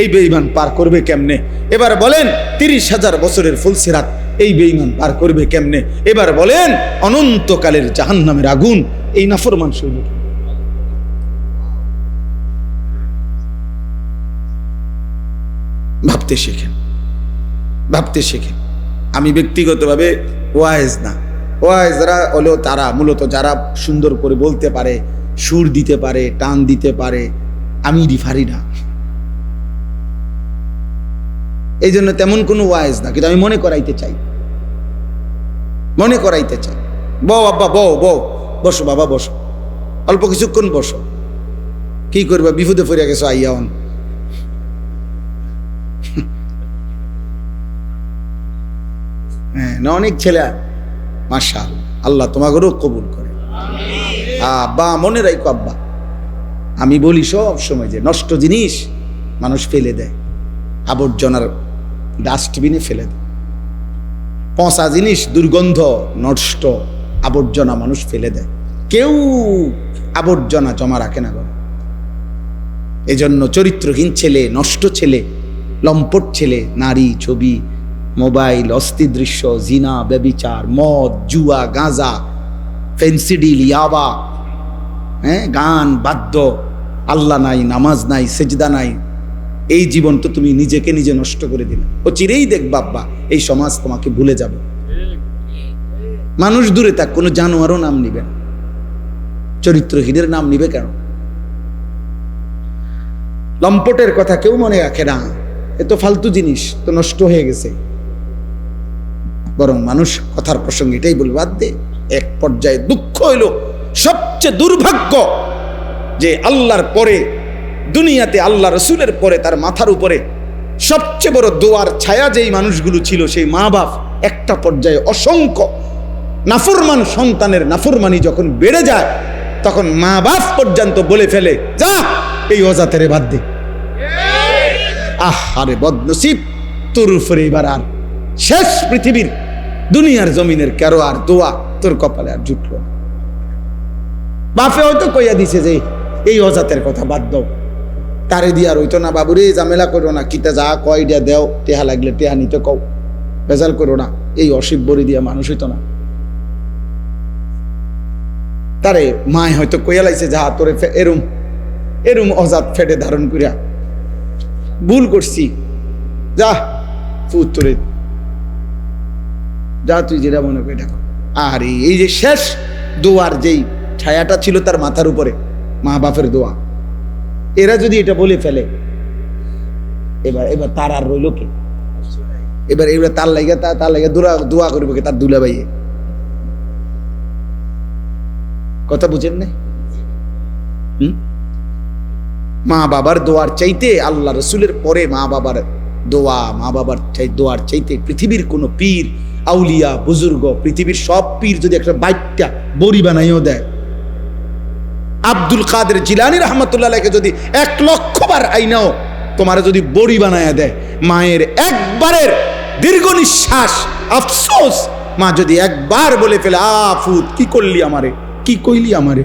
এই বেঈমান পার করবে কেমনে? এবার বলেন 30,000 বছরের ফুলসিরাত এই বেঈমান পার করবে কেমনে? এবার বলেন অনন্তকালের জাহান্নামের আগুন এই নাফরমান সইবে। ভাবতে শেখেন, ভাবতে শেখেন। আমি ব্যক্তিগতভাবে ওয়াইজ না, ওয়াইজরা হলেও তারা মূলত যারা সুন্দর করে বলতে পারে, সুর দিতে পারে, টান দিতে পারে, আমি পারি না। এই জন্য তেমন কোনো ওয়াইজ না, কিন্তু আমি মনে করাইতে চাই, বউ আব্বা বউ বউ, বসো বাবা বসো, অল্প কিছুক্ষণ বসো, কি করবা, বিপদে পড়ে গেছো আইয়ান। হ্যাঁ, না অনেক ছেলে মাশাআল্লাহ, আল্লাহ তোমাকেও কবুল করে। আব্বা মনে রাখো আব্বা, আমি বলি সব সময় যে নষ্ট জিনিস মানুষ ফেলে দেয়, আবর্জনার ডাস্টবিনে ফেলে দেয়। পচা জিনিস, দুর্গন্ধ, নষ্ট আবর্জনা মানুষ ফেলে দেয়, কেউ আবর্জনা জমা রাখে না ঘরে। এজন্য চরিত্রহীন ছেলে, নষ্ট ছেলে, লম্পট ছেলে, নারী ছবি, মোবাইল, অস্থির দৃশ্য, জিনা, ব্যভিচার, মদ, জুয়া, গাঁজা, ফেন্সিডিল, ইয়াবা, হ্যাঁ, গান, বাদ্য, আল্লাহ নাই, নামাজ নাই, সেজদা নাই, এই জীবন তো তুমি নিজেকে নিজে নষ্ট করে দিলে। ও চিরেই দেখবা আব্বা এই সমাজ তোমাকে ভুলে যাবে। মানুষ দূরে থাক, কোনো জানোয়ারও নাম নিবে না, চরিত্রহীনের নাম নিবে কেন? লম্পটের কথা কেউ মনে রাখে না, এ তো ফালতু জিনিস, তো নষ্ট হয়ে গেছে। বরং মানুষ কথার প্রসঙ্গে এটাই বলবে, বাদ দে। এক পর্যায়ে দুঃখ হইল, সবচেয়ে দুর্ভাগ্য যে আল্লাহর পরে দুনিয়াতে, আল্লাহ রসুলের পরে তার মাথার উপরে সবচেয়ে বড় দোয়ার ছায়া যেই মানুষগুলো ছিল, সেই মা বাপ একটা পর্যায়ে অসংখ্য নাফরমান সন্তানের নাফরমানি যখন বেড়ে যায়, তখন মা বাপ পর্যন্ত বলে ফেলে, যা এই অজাতেরে বাদ দে। আরে বদনসিব, তোর উপরে এবার আর শেষ পৃথিবীর দুনিয়ার জমিনের কারো আর দোয়া তোর কপালে আর জুটল না। বাপে হয়তো কইয়া দিছে যে এই অজাতের কথা বাদ দাও, তারে দিয়া রইতো না, বাবুরে ঝামেলা করো না, কিতা যা কয় দিয়া দেও, টেহা লাগলে টেহা নিতে কও, বেজাল করো না, এই অসিব বড়ি দিয়া মানুষ হইতো না। তারে মায় হয়তো কইয়া লাইছে, যা তোরে এরম এরম অজাত ফেটে ধারণ করিয়া ভুল করছি, যা উত্তরে যা, তুই যেটা মনে করি দেখো। আর এই যে শেষ দোয়ার যেই ছায়াটা ছিল তার মাথার উপরে, মা বাপের দোয়া, এরা যদি এটা বলে ফেলে, এবার তার আর রইল কি? এবার তার লাগে দোয়া করবে কি তার দুলা ভাইয়ে? কথা বুঝেন না? মা বাবার দোয়ার চাইতে, আল্লাহ রসুলের পরে মা বাবার দোয়া, মা বাবার দোয়ার চাইতে পৃথিবীর কোনো পীর, আউলিয়া, বুজুর্গ, পৃথিবীর সব পীর যদি একটা বাইকটা বড়ি বানাইও দেয়, আব্দুল কাদের জিলানী রহমতুল্লাহকে যদি 1,00,000 বার আইনাও তোমার যদি বড়ি বানায়া দেয়, মায়ের একবারের দীর্ঘ নিঃশ্বাস, আফসোস, মা যদি একবার বলে ফেলে, আফুত কি করলি আমারে, কি কইলি আমারে,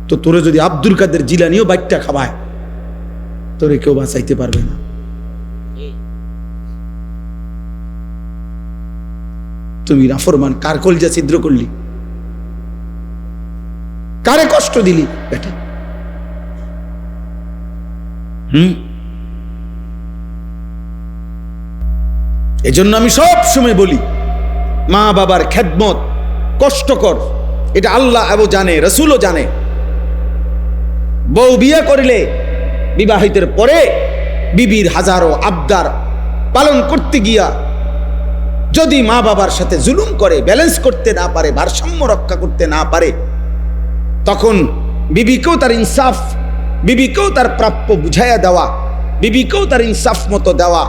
তো তোরে যদি আব্দুল কাদের জিলানীও বাইকটা খাওয়ায়, তোরে কেউ বাঁচাইতে পারবে না। তুমি নাফরমান, কার কলজা ছিদ্র করলি, কারে কষ্ট দিলি বেটা? এজন্য আমি সব সময় বলি, মা বাবার খেদমত কষ্টকর, এটা আল্লাহ এবং জানে, রসুলও জানে। বউ বিয়ে করিলে বিবাহিতের পরে বিবির হাজারো আবদার পালন করতে গিয়া যদি মা বাবার সাথে জুলুম করে, ব্যালেন্স করতে না পারে, ভারসাম্য রক্ষা করতে না পারে, তখন বিবিকেও তার ইনসাফ, বিবিকেও তার প্রাপ্য বুঝাইয়া দেওয়া, বিবিকেও তার ইনসাফ মতো দেওয়া,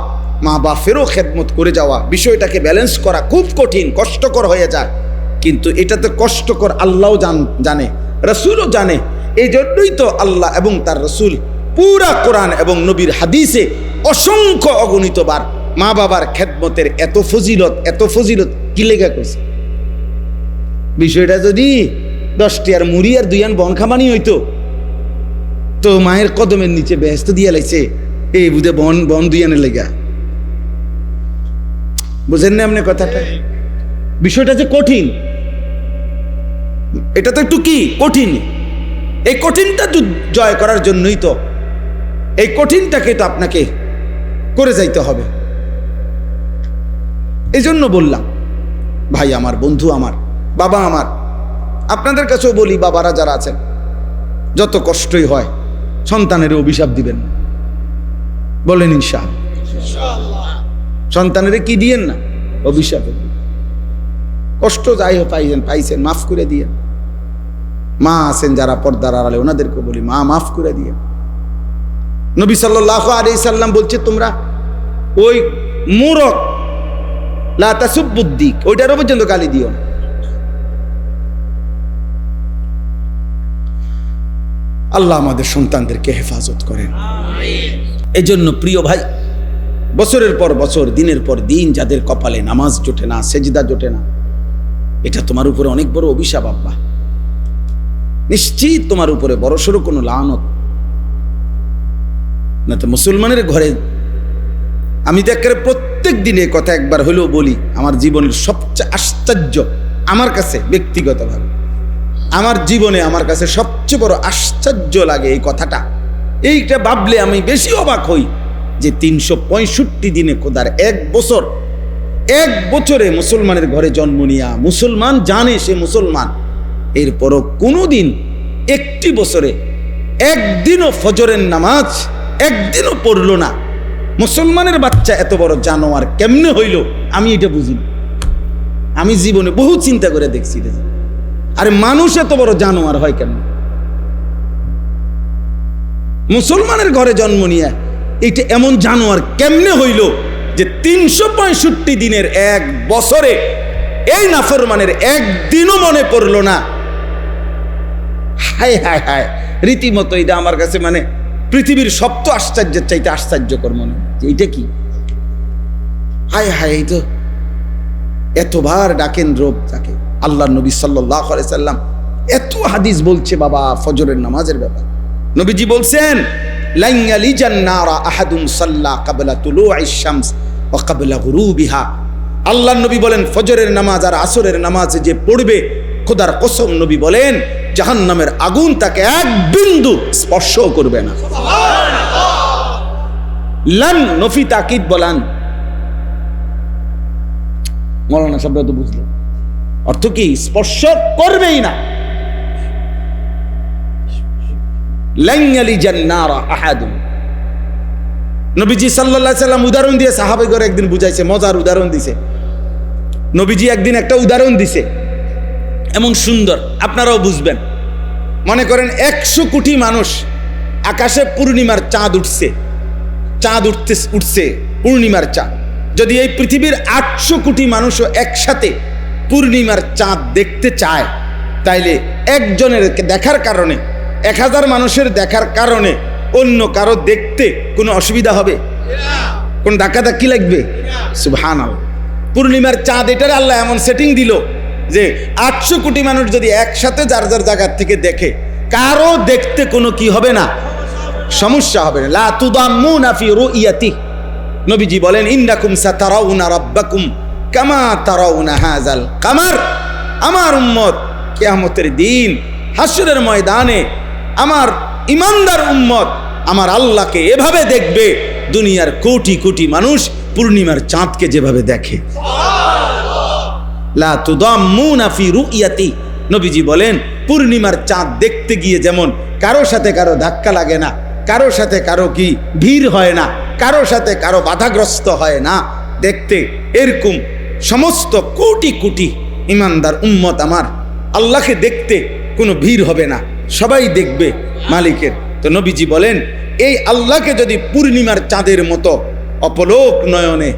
মা বাপেরও খেদমত করে যাওয়া, বিষয়টাকে ব্যালেন্স করা খুব কঠিন, কষ্টকর হয়ে যায়। কিন্তু এটা তো কষ্টকর আল্লাহও জানে, রসুলও জানে। এই জন্যই তো আল্লাহ এবং তার রসুল পুরা কোরআন এবং নবীর হাদিসে অসংখ্য অগণিতবার মা বাবার খেদমতের এত ফজিলত কি লেখা করেছে। বিষয়টা যদি 10টি আর মুড়ি আর 2 আন বন খামানি হইতো, তো মায়ের কদমের নিচে বেহেশত দিয়ে লাইছে, এই বুঝে বন 2 আনের লেগা। বুঝেন না আপনি কথাটা? বিষয়টা যে কঠিন, এটা তো একটু কি কঠিন। এই কঠিনটা জয় করার জন্যই তো, এই কঠিনটাকে তো আপনাকে করে যাইতে হবে। এই জন্য বললাম, ভাই আমার, বন্ধু আমার, বাবা আমার, আপনাদের কাছেও বলি, বাবারা যারা আছেন, যত কষ্টই হয় সন্তানের অভিশাপ দিবেন না, বলেন ইনশাআল্লাহ। সন্তানের কি দিয়েন না, অভিশাপ। কষ্ট যাই হোক পাইছেন মাফ করে দিয়ে। মা আছেন যারা পর্দার আড়ালে, ওনাদেরকে বলি মা মাফ করে দিয়ে। নবী সাল্লাল্লাহু আলাইহি সাল্লাম বলছে তোমরা ওই মূরখ লা তাসুবুদ্দিক ওইটারও পর্যন্ত গালি দিও না। আল্লাহ আমাদের সন্তানদেরকে হেফাজত করেন। এজন্য প্রিয় ভাই, বছরের পর বছর, দিনের পর দিন যাদের কপালে নামাজ জোটে না, সেজদা জোটে না, এটা তোমার উপরে অনেক বড় অভিশাপ আব্বা। নিশ্চিত তোমার উপরে বড়সড় কোনো লানত। না তো মুসলমানের ঘরে আমি তো একেবারে প্রত্যেক দিনে কথা একবার হলেও বলি, আমার জীবনের সবচেয়ে আশ্চর্য, আমার কাছে ব্যক্তিগতভাবে আমার জীবনে আমার কাছে সবচেয়ে বড় আশ্চর্য লাগে এই কথাটা। এইটা ভাবলে আমি বেশি অবাক হই যে 365 দিনে খোদার এক বছরে মুসলমানের ঘরে জন্ম নিয়া মুসলমান জানে সে মুসলমান, এরপরও কোনোদিন একটি বছরে একদিনও ফজরের নামাজ একদিনও পড়লো না। মুসলমানের বাচ্চা এত বড় জানোয়ার কেমনে হইল আমি এটা বুঝি না। আমি জীবনে বহু চিন্তা করে দেখছি, আরে মানুষ এত বড় জানোয়ার হয় কেমন? মুসলমানের ঘরে জন্ম নিয়ে এটা এমন জানোয়ার কেমনে হইল যে 365 দিনের এক বছরে এই নাফরমানের একদিনও মনে পড়লো না। হায় হায় হায়, রীতিমতো এটা আমার কাছে মানে পৃথিবীর সপ্ত আশ্চর্যের চাইতে আশ্চর্যকর মনে হচ্ছে। এইটা কি? হায় হায়, এই তো এতবার ডাকেন রব তাকে। আল্লাহ নবী সাল্লাল্লাহু আলাইহি সাল্লাম এত হাদিস বলছে বাবা ফজরের নামাজের ব্যাপার। নবীজি বলছেন লান ইয়ালিজান নারা আহাদুন সাল্লা ক্বাবলা তুলুইশ শামস ওয়া ক্বাবলা গুরুবিহা। আল্লাহ নবী বলেন ফজরের নামাজ আর আসরের নামাজ যে পড়বে, খোদার কসম নবী বলেন জাহান্নামের আগুন তাকে এক বিন্দু স্পর্শও করবে না। লান নফি তাকিদ বলান। মৌলানা সাহেব তো বুঝলো অর্থ কি? স্পর্শ করবেই না। লান ইয়ালিজান নারা আহাদুন। নবীজি সাল্লাল্লাহু আলাইহি সাল্লাম উদাহরণ দিয়ে সাহাবায়ে একদিন বুঝাইছে, মজার উদাহরণ দিছে। নবীজি একদিন একটা উদাহরণ দিছে এমন সুন্দর, আপনারাও বুঝবেন। মনে করেন 100 কোটি মানুষ, আকাশে পূর্ণিমার চাঁদ উঠছে, উঠছে পূর্ণিমার চাঁদ। যদি এই পৃথিবীর 800 কোটি মানুষও একসাথে পূর্ণিমার চাঁদ দেখতে চায়, তাইলে একজনের দেখার কারণে 1000 মানুষের দেখার কারণে অন্য কারো দেখতে কোনো অসুবিধা হবে? কোন ধাক্কাধাক্কি লাগবে? সুবহানাল্লাহ। পূর্ণিমার চাঁদ এটার আল্লাহ এমন সেটিং দিল যে 800 কোটি মানুষ যদি একসাথে যার যার জায়গার থেকে দেখে, কারো দেখতে কোনো কি হবে না, সমস্যা হবে না। লা তুদাম্মুনা ফি রুইয়াতি। নবীজি বলেন ইন্নাকুম সাতারাউনা রাব্বাকুম কামা তারাউনা হাযাল কামার। আমার উম্মত কিয়ামতের দিন হাসরের ময়দানে আমার ইমানদার উম্মত আমার আল্লাহকে এভাবে দেখবে দুনিয়ার কোটি কোটি মানুষ পূর্ণিমার চাঁদকে যেভাবে দেখে। লা তুদাম্মুনা ফি রুইয়াতি। নবীজি বলেন পূর্ণিমার চাঁদ দেখতে গিয়ে যেমন কারো সাথে কারো ধাক্কা লাগে না, কারো সাথে কারো কি ভিড় হয় না, কারো সাথে কারো বাধাগ্রস্ত হয় না দেখতে, এরকম সমস্ত কোটি কোটি ইমানদার উম্মত আমার আল্লাহকে দেখতে কোনো ভিড় হবে না, সবাই দেখবে মালিকের। তো নবীজি বলেন এই আল্লাহকে যদি পূর্ণিমার চাঁদের মতো অপলোক নয়নে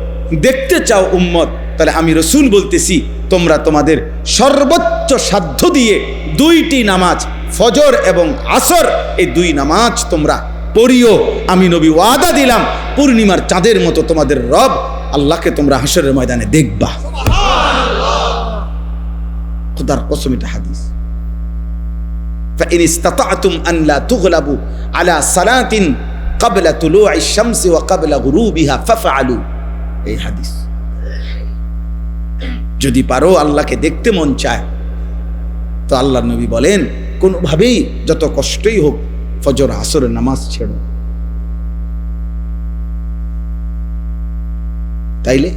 দেখতে চাও উম্মত, তাহলে আমি রসুল বলতেছি তোমরা তোমাদের সর্বোচ্চ সাধ্য দিয়ে 2টি নামাজ ফজর এবং আসর, এই 2 নামাজ তোমরা পড়িও। আমি নবী ওয়াদা দিলাম পূর্ণিমার চাঁদের মতো তোমাদের রব আল্লাহকে তোমরা হাসরের ময়দানে দেখবা। খোদার কসম, এটা হাদিস। فإن استطعتم أن لا تغلبوا على صلاة قبل طلوع الشمس وقبل غروبها فافعلوا। এই হাদিস। যদি পারো আল্লাহকে দেখতে মন চায় তো আল্লাহর নবী বলেন কোনোভাবেই যত কষ্টই হোক ফজর আসরের নামাজ ছেড়ো। তাইলে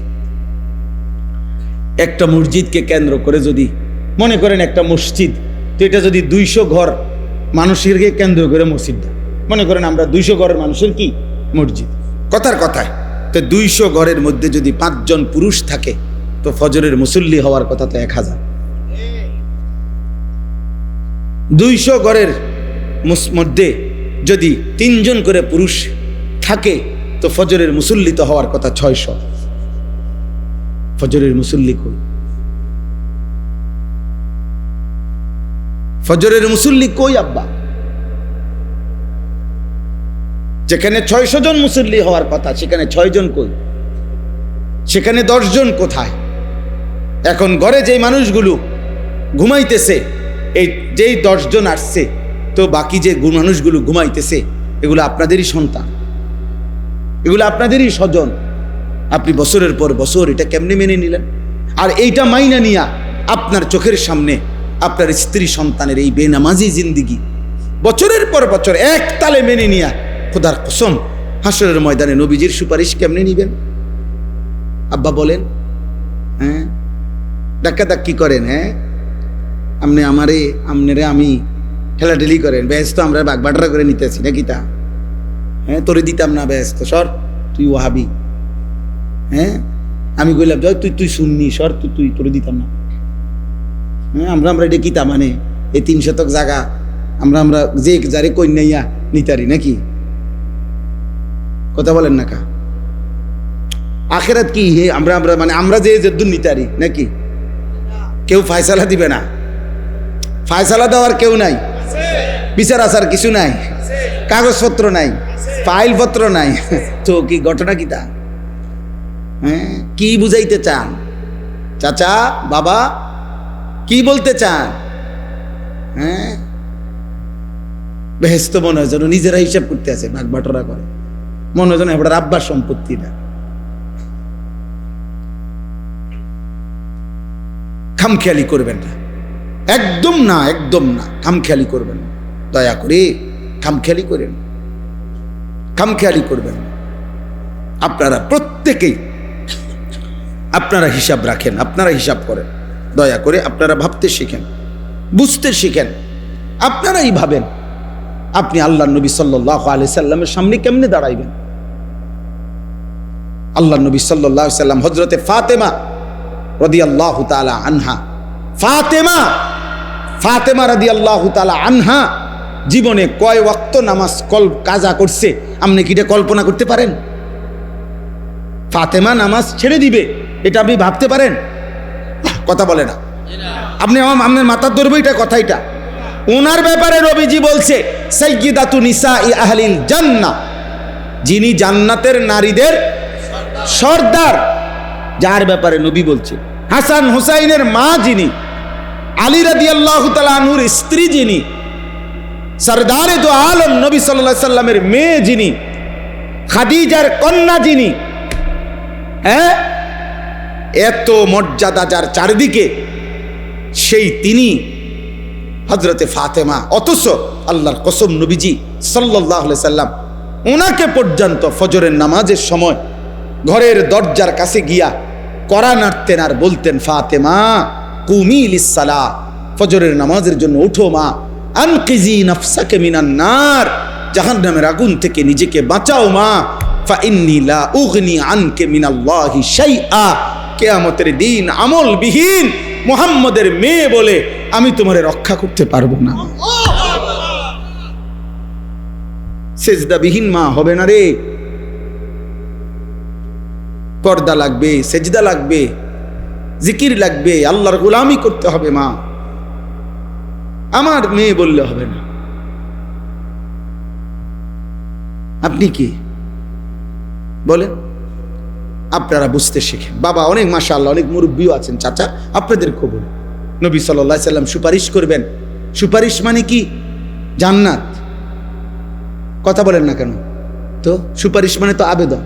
একটা মসজিদকে কেন্দ্র করে যদি মনে করেন একটা মসজিদ, তো এটা যদি 200 ঘর মানুষেরকে কেন্দ্র করে মসজিদটা, মনে করেন আমরা 200 ঘরের মানুষের কি মসজিদ, কথার কথায়। তো 200 ঘরের মধ্যে যদি 5 জন পুরুষ থাকে তো ফজরের মুসল্লি হওয়ার কথা তো 1000। 200 ঘরের মধ্যে যদি 3 জন করে পুরুষ থাকে তো ফজরের মুসল্লি তো হওয়ার কথা 600। ফজরের মুসল্লি কই? ফজরের মুসল্লি কই আব্বা? যেখানে 600 জন মুসল্লি হওয়ার কথা সেখানে 6 জন কই? সেখানে 10 জন কোথায়? এখন ঘরে যে মানুষগুলো ঘুমাইতেছে, এই যেই 10 জন আসছে, তো বাকি যে মানুষগুলো ঘুমাইতেছে এগুলো আপনাদেরই সন্তান, এগুলো আপনাদেরই স্বজন। আপনি বছরের পর বছর এটা কেমনে মেনে নিলেন? আর এইটা মাইনা নিয়া আপনার চোখের সামনে আপনার স্ত্রী সন্তানের এই বেনামাজি জিন্দিগি বছরের পর বছর এক তালে মেনে নিয়া খোদার কসম হাসরের ময়দানে নবীজির সুপারিশ কেমনে নিবেন? আব্বা বলেন, হ্যাঁ ডাক্কি করেন, হ্যাঁ আমনেরে আমি ঠেলাঠেলি করেন, ব্যস্ত আমরা বাগবাটরা করে নিতেছি নাকি তা? হ্যাঁ তোরে দিতাম না, ব্যস্ত সর, তুই ওয়াহাবি। হ্যাঁ আমি কইলাম তুই শুননি, সর তুই তোরে দিতাম না। হ্যাঁ আমরা এটা কিতা মানে এই 3 শতক জায়গা আমরা যে যারে কন্যাইয়া নিতারি নাকি? কথা বলেন না কা? আখেরাত কি হে? আমরা মানে আমরা যে যদ্দুর নিতারি নাকি? কেউ ফায়সালা দিবে না, ফায়সালা দেওয়ার কেউ নাই, বিচার আচার কিছু নাই, কাগজপত্র নাই, ফাইলপত্র নাই, তো কি ঘটনা কিতা? হ্যাঁ কি বুঝাইতে চান চাচা বাবা? কি বলতে চান? হ্যাঁ বেহেস্ত মনে হয় যেন নিজেরা হিসাব করতে আছে, ভাগ বাটোরা করে, মনে হয় যেন এবার আব্বার সম্পত্তি না। খামখেয়ালি করবেন না, একদম না, একদম না, খামখেয়ালি করবেন না, দয়া করে খামখেয়ালি করেন, খামখেয়ালি করবেন। আপনারা প্রত্যেকেই আপনারা হিসাব রাখেন, আপনারা হিসাব করেন, দয়া করে আপনারা ভাবতে শিখেন, বুঝতে শিখেন। আপনারাই ভাবেন আপনি আল্লাহ নবী সাল্লাল্লাহু আলাইহি সাল্লামের সামনে কেমনে দাঁড়াইবেন। আল্লাহ নবী সাল্লাল্লাহু আলাইহি সাল্লাম হযরতে ফাতেমা রাদিয়াল্লাহু তাআলা আনহা, ফাতেমা রাদিয়াল্লাহু তাআলা আনহা জীবনে কয় ওয়াক্ত নামাজ কাজা করছে আপনি কি এটা কল্পনা করতে পারেন? ফাতেমা নামাজ ছেড়ে দিবে এটা আপনি ভাবতে পারেন? কথা বলে না আপনি, আপনার মাথার ধরবে এটা কথাইটা। ওনার ব্যাপারে নবীজি বলছে সাইয়্যিদাতু নিসাই আহলিল জান্নাহ, যিনি জান্নাতের নারীদের সর্দার, যার ব্যাপারে নবী বলছে। হাসান হুসাইনের মা যিনি, আলী রাদিয়াল্লাহু তাআলা আনহুর স্ত্রী যিনি, সরদারে দো আলম নবী সাল্লাল্লাহু আলাইহি সাল্লামের মেয়ে যিনি, খাদিজার কন্যা যিনি, হ্যাঁ এত মর্যাদা যার চারিদিকে, সেই তিনি হযরতে ফাতেমা। অথচ আল্লাহর কসম নবীজি সাল্লাল্লাহু আলাইহি সাল্লাম ওনাকে পর্যন্ত ফজরের নামাজের সময় ঘরের দরজার কাছে গিয়া কড়া নাড়তেন আর বলতেন, ফাতেমা কুমি লিসসালাহ, ফজরের নামাজের জন্য উঠো মা, আনকিজি নাফসাকে মিনান নার, জাহান্নামের আগুন থেকে নিজেকে বাঁচাও মা, ফা ইন্নী লা উগনি আনকে মিনাল্লাহি শাইআ, কিয়ামতের দিন আমলবিহীন মুহাম্মদের মেয়ে বলে আমি তোমারে রক্ষা করতে পারবো না। সেজদাবিহীন মা হবে না রে, পর্দা লাগবে, সেজদা লাগবে, জিকির লাগবে, আল্লাহর গোলামি করতে হবে মা, আমার মেয়ে বললে হবে না। আপনি কি বলেন? আপনারা বুঝতে শিখেন। বাবা অনেক মাশাআল্লাহ অনেক মুরব্বিও আছেন, চাচা আপনাদের খবর, নবী সাল্লাল্লাহু আলাইহি সাল্লাম সুপারিশ করবেন। সুপারিশ মানে কি? জান্নাত। কথা বলেন না কেন? তো সুপারিশ মানে তো আবেদন,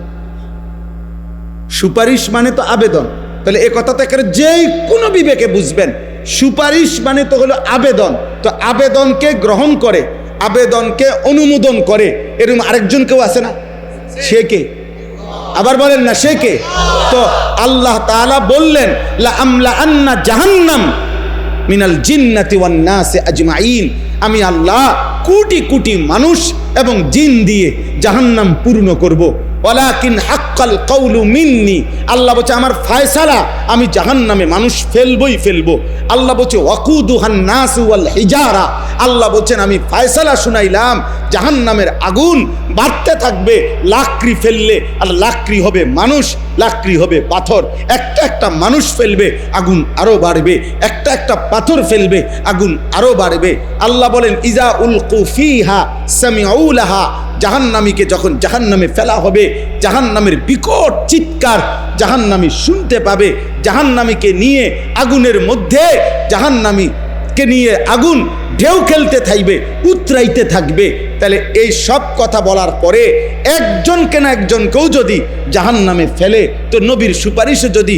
সুপারিশ মানে তো আবেদন। তাহলে এ কথা তো একেবারে যেই কোনো বিবেকে বুঝবেন, সুপারিশ মানে তো হলো আবেদন। তো আবেদনকে গ্রহণ করে, আবেদনকে অনুমোদন করে এরকম আরেকজন কেউ আছে না? সে কে? আবার বলেন না, সে কে? তো আল্লাহ তাআলা বললেন লা আমলা আন্না জাহান্নাম মিনাল জিন্নাতি ওয়ান নাসি আজমাইন, আমি আল্লাহ কোটি কোটি মানুষ এবং জিন দিয়ে জাহান্নাম পূর্ণ করব। ওয়ালাকিন হাক্কাল কাউলু মিন্নি, আল্লাহ বলছে আমার ফায়সালা আমি জাহান্নামে মানুষ ফেলবই ফেলবো। আল্লাহ বলছে ওয়াকুদুহান নাসু ওয়াল হিজারা, আল্লাহ বলছেন আমি ফায়সালা শুনাইলাম জাহান্নামের আগুন বাড়তে থাকবে, লাকড়ি ফেললে আর লাকড়ি হবে মানুষ, লাকড়ি হবে পাথর। একটা একটা মানুষ ফেলবে আগুন আরো বাড়বে, একটা একটা পাথর ফেলবে আগুন আরো বাড়বে। আল্লাহ বলেন ইজা উলকু ফিহা সামিউ লাহা, জাহান্নামীকে যখন জাহান্নামে ফেলা হবে জাহান্নামের বিকট চিৎকার জাহান্নামী শুনতে পাবে। জাহান্নামীকে নিয়ে আগুনের মধ্যে জাহান্নামীকে নিয়ে আগুন ঢেউ খেলতে থাকবে, উতরাইতে থাকবে। তাহলে এই সব কথা বলার পরে একজনকে না একজনকেও যদি জাহান্নামে ফেলে, তো নবীর সুপারিশে যদি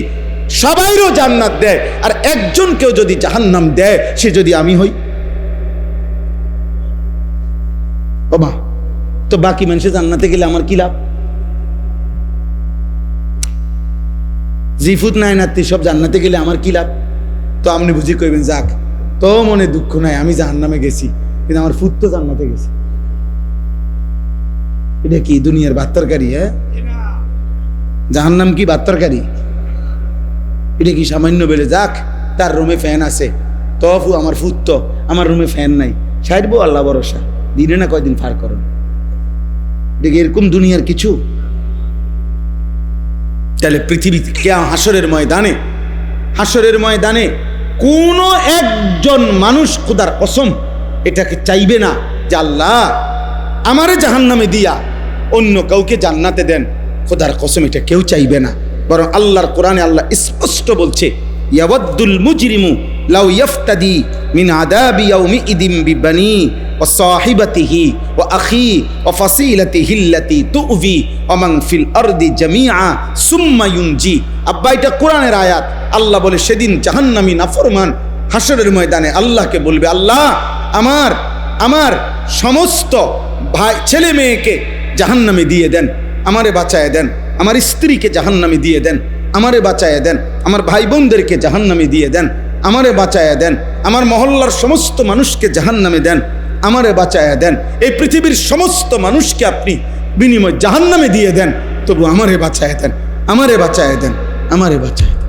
সবাইরও জান্নাত দেয় আর একজনকেও যদি জাহান্নাম দেয়, সে যদি আমি হই, বাবা তো বাকি মানুষে জান্নাতে গেলে আমার কি লাভ? জিফুত নাই নাতি সব জান্নাতে গেলে আমার কি লাভ? তো আপনি বুঝি কইবেন যাক তো মনে দুঃখ নাই, আমি জাহান্নামে গেছি কিন্তু আমার ফুত তো জান্নাতে গেছে। এটা কি দুনিয়ার ভাত তরকারি? হ্যাঁ, জাহান্নাম কি ভাত তরকারি? এটা কি সামান্য বেড়ে যাক তার রুমে ফ্যান আছে, তফু আমার ফুত তো আমার রুমে ফ্যান নাই, সাইডবো আল্লাহ ভরসা, দিনে না কয়দিন ফার করেন। দেখি এরকম দুনিয়ার কিছু। তাহলে পৃথিবীতে হাসরের ময়দানে, হাসরের ময়দানে কোনো একজন মানুষ খোদার কসম এটাকে চাইবে না যে আল্লাহ আমারে জাহান্নামে দিয়া অন্য কাউকে জান্নাতে দেন। খোদার কসম এটা কেউ চাইবে না, বরং আল্লাহর কোরআনে আল্লাহ স্পষ্ট বলছে ইয়াওয়াদ্দুল মুজরিমু লাউ ইয়াফতাদি মিন আযাবি ইয়াউমিইদিন বিবানি ওয়া সাহিবাতিহি ওয়া আখি ওয়া ফাসিলাতিহি আল্লাতী তু'ভি ওয়া মান ফিল আরদি জামিআ সুম্মা ইউনজি। আব্বা এটা কোরআনের আয়াত। আল্লাহ বলে সেদিন জাহান্নামী নাফরমান হাসরের ময়দানে আল্লাহকে বলবে আল্লাহ আমার আমার সমস্ত ভাই ছেলে মেয়েকে জাহান্নামে দিয়ে দেন, আমারে বাঁচায় দেন, আমার স্ত্রীকে জাহান্নামে দিয়ে দেন, আমারে বাঁচায় দেন, আমার ভাই বোনদেরকে জাহান্নামে দিয়ে দেন, আমারে বাঁচায় দেন, আমার মহল্লার সমস্ত মানুষকে জাহান্নামে দেন, আমারে বাঁচায় দেন, এই পৃথিবীর সমস্ত মানুষকে আপনি বিনিময় জাহান্নামে দিয়ে দেন, তবু আমারে বাঁচায় দেন, আমারে বাঁচায় দেন, আমারে বাঁচায় দেন।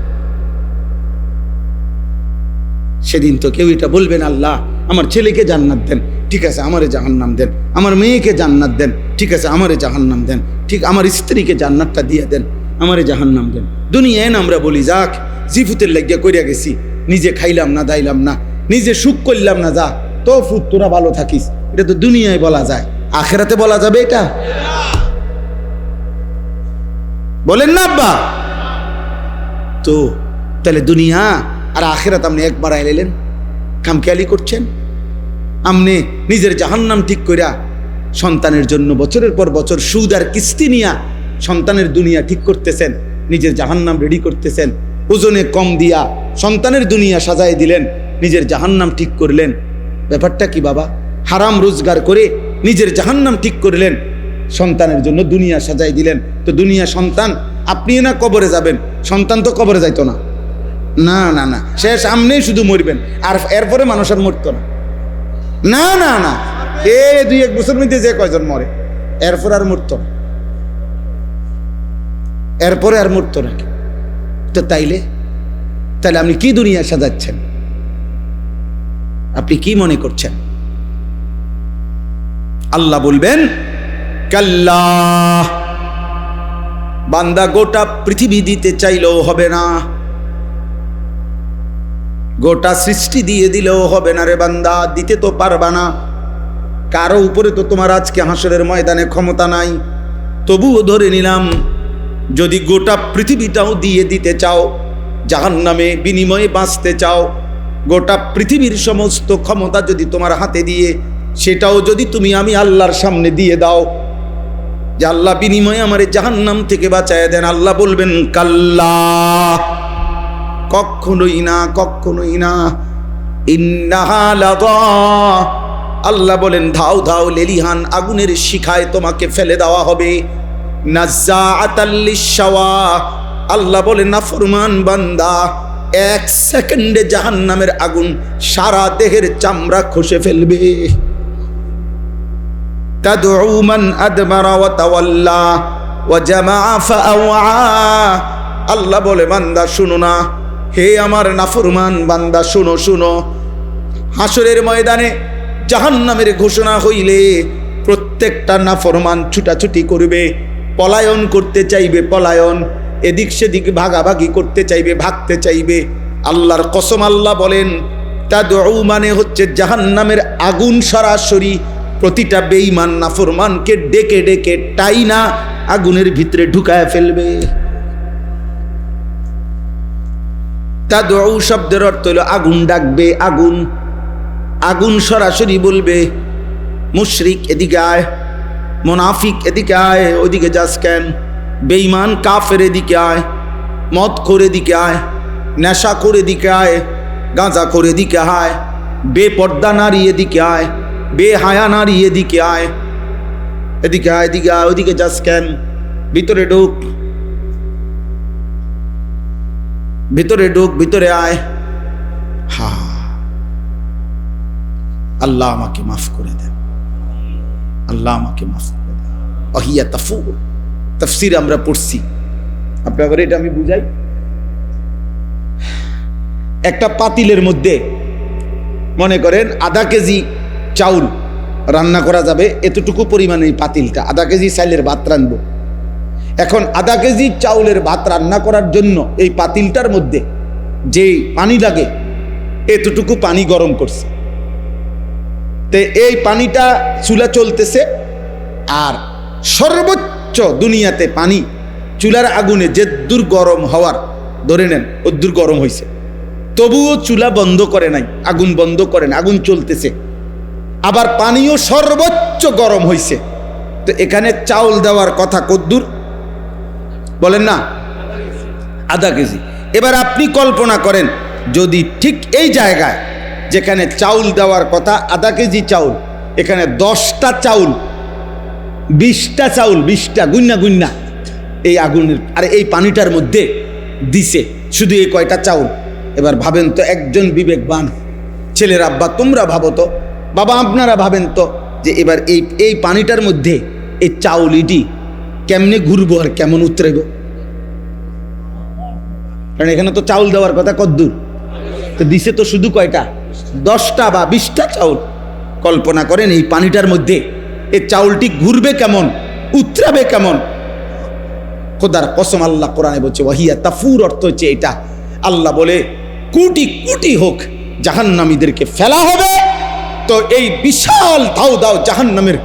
সেদিন তো কেউ এটা বলবেন আল্লাহ আমার ছেলেকে জান্নাত দেন, ঠিক আছে আমারে জাহান্নাম দেন, আমার মেয়েকে জান্নাত দেন, ঠিক আছে আমারে জাহান্নাম দেন, ঠিক আমার স্ত্রীকে জান্নাতটা দিয়ে দেন, আমারে জাহান্নাম দেন। দুনিয়ায় না আমরা বলি যাক জিফুতের লাগিয়া করিয়া গেছি, নিজে খাইলাম না দাইলাম না, নিজে সুখ করলাম না, যা তো ফুত তোরা ভালো থাকিস, এটা তো দুনিয়ায় বলা যায়, আখেরাতে বলা যাবে এটা? বলেন না আব্বা? তো তাহলে দুনিয়া আর আখেরাত আপনি একবার আইলেন, খামখেয়ালি করছেন। আপনি নিজের জাহান্নাম ঠিক কইরা সন্তানের জন্য বছরের পর বছর সুদ আর কিস্তি নিয়া সন্তানের দুনিয়া ঠিক করতেছেন, নিজের জাহান্নাম রেডি করতেছেন, ওজনে কম দিয়া সন্তানের দুনিয়া সাজায় দিলেন, নিজের জাহান্নাম ঠিক করলেন। ব্যাপারটা কি বাবা? হারাম রোজগার করে নিজের জাহান্নাম ঠিক করলেন, সন্তানের জন্য দুনিয়া সাজাই দিলেন। তো দুনিয়া সন্তান, আপনি না কবরে যাবেন, সন্তান তো কবরে যাইতো না, না না না, সে সামনেই শুধু মরবেন, আর এরপরে মানুষ আর মরতো না, না না না, এ 2-1 বছর মধ্যে যে কয়জন মরে, এরপর আর মরতো না, এরপরে আর মরতো না। তো তাইলে আপনি কি দুনিয়া সাজাচ্ছেন? আপনি কি মনে করছেন? আল্লাহ বলবেন কাল্লা, বান্দা গোটা পৃথিবী দিতে চাইলেও হবে না, গোটা সৃষ্টি দিয়ে দিলেও হবে না রে বান্দা, দিতে তো পারবা না। কারো উপরে তো তোমার আজকে হাসরের ময়দানে ক্ষমতা নাই। তবুও ধরে নিলাম যদি গোটা পৃথিবীটাও দিয়ে দিতে চাও, জাহান্নামে বিনিময়ে বাঁচতে চাও, গোটা পৃথিবীর সমস্ত ক্ষমতা যদি তোমার হাতে দিয়ে সেটাও যদি তুমি আমি আল্লাহর সামনে দিয়ে দাও যে আল্লাহ বিনিময়ে আমারে জাহান্নাম থেকে বাঁচায় দেন, আল্লাহ বলবেন কাল্লা, কখনোই না, কখনোই না। ইন্নাহা লাযা, আল্লাহ বলেন ধাও ধাও লেলিহান আগুনের শিখায় তোমাকে ফেলে দেওয়া হবে। নাজ্জাআতাল লিশাওয়া, আল্লাহ বলেন নাফরমান বান্দা 1 সেকেন্ডে জাহান্নামের আগুন সারা দেহের চামড়া খসে ফেলবে। তাদউ মান আদবারা ওয়া তাওয়াল্লা ওয়া জামাআ ফাআওয়া। আল্লাহ বলে বান্দা শুনো না, হে আমার নাফরমান বান্দা শুনো শুনো, হাসরের ময়দানে জাহান্নামের ঘোষণা হইলে প্রত্যেকটা নাফরমান ছুটাছুটি করবে, পলায়ন করতে চাইবে পলায়ন, এদিক সেদিক ভাগাভাগি করতে চাইবে ভাগতে চাইবে। আল্লাহর কসম আল্লাহ বলেন তাদউ মানে হচ্ছে জাহান্নামের আগুন সরাসরি প্রতিটা বেঈমান নাফরমানকে ডেকে ডেকে টাইনা আগুনের ভিতরে ঢুকায় ফেলবে। তাদউ শব্দের অর্থ হলো আগুন ডাকবে, আগুন। আগুন সরাসরি বলবে মুশরিক এদিকে আয়, মুনাফিক এদিকে আয়, ওদিকে যাস কেন, বেঈমান কাফের এদিকে আয়, মদ করে দিকে আয়, নেশা করে দিকে আয়, গাঁজা করে দিকে আয়, বেপর্দা নারী এদিকে আয়, বেহায়া নারী এদিকে আয়, এদিকে আয়, এদিকে আয়, ওদিকে যাস কেন, ভিতরে ঢুক, ভিতরে ঢুক, ভিতরে আয়। হা, আল্লাহ আমাকে মাফ করে দেন, আল্লাহ আমাকে মাফ করে দেন। ওয়াহিয়া তাফুর, তাফসীর আমরা পড়ছি, আপনাদের এটা আমি বুঝাই। একটা পাতিলের মধ্যে মনে করেন আধা কেজি চাউল রান্না করা যাবে, এতটুকু পরিমাণে এই পাতিলটা, আধা কেজি চাইলের ভাত রানবো। এখন আধা কেজি চাউলের ভাত রান্না করার জন্য এই পাতিলটার মধ্যে যে পানি লাগে এতটুকু পানি গরম করছে। তে এই পানিটা চুলা চলতেছে, আর সর্বোচ্চ দুনিয়াতে পানি চুলার আগুনে যে দূর গরম হওয়ার ধরে নেন ওদূর গরম হয়েছে, তবুও চুলা বন্ধ করে নাই, আগুন বন্ধ করে না, আগুন চলতেছে। আবার পানিও সর্বোচ্চ গরম হয়েছে। তো এখানে চাউল দেওয়ার কথা কদ্দূর বলেন না? আধা কেজি। এবার আপনি কল্পনা করেন যদি ঠিক এই জায়গায় যেখানে চাউল দেওয়ার কথা আধা কেজি চাউল, এখানে 10টা চাউল, 20টা চাউল, 20টা গুন্না গুন্না এই আগুনের আর এই পানিটার মধ্যে দিছে, শুধু এই কয়টা চাউল। এবার ভাবেন তো, একজন বিবেকবান ছেলের আব্বা তোমরা ভাবো তো, বাবা আপনারা ভাবেন তো, যে এবার এই পানিটার মধ্যে এই চাউল ইটি কেমনে ঘুরবো আর কেমন উতরেব? কারণ এখানে তো চাউল দেওয়ার কথা কদ্দূর, তো দিছে তো শুধু কয়টা, 10টা বা 20টা চাউল। কল্পনা করেন এই পানিটার মধ্যে এই চাউলটি ঘুরবে কেমন, উতরাবে কেমন। খোদার কসম আল্লাহ কোরআনে বলছে ওয়াহিয়া তাফুর, অর্থ হচ্ছে এটা। আল্লাহ বলে কোটি কোটি হোক জাহান্নামীদেরকে ফেলা হবে, তো এই বিশাল দাও দাও জাহান্নামের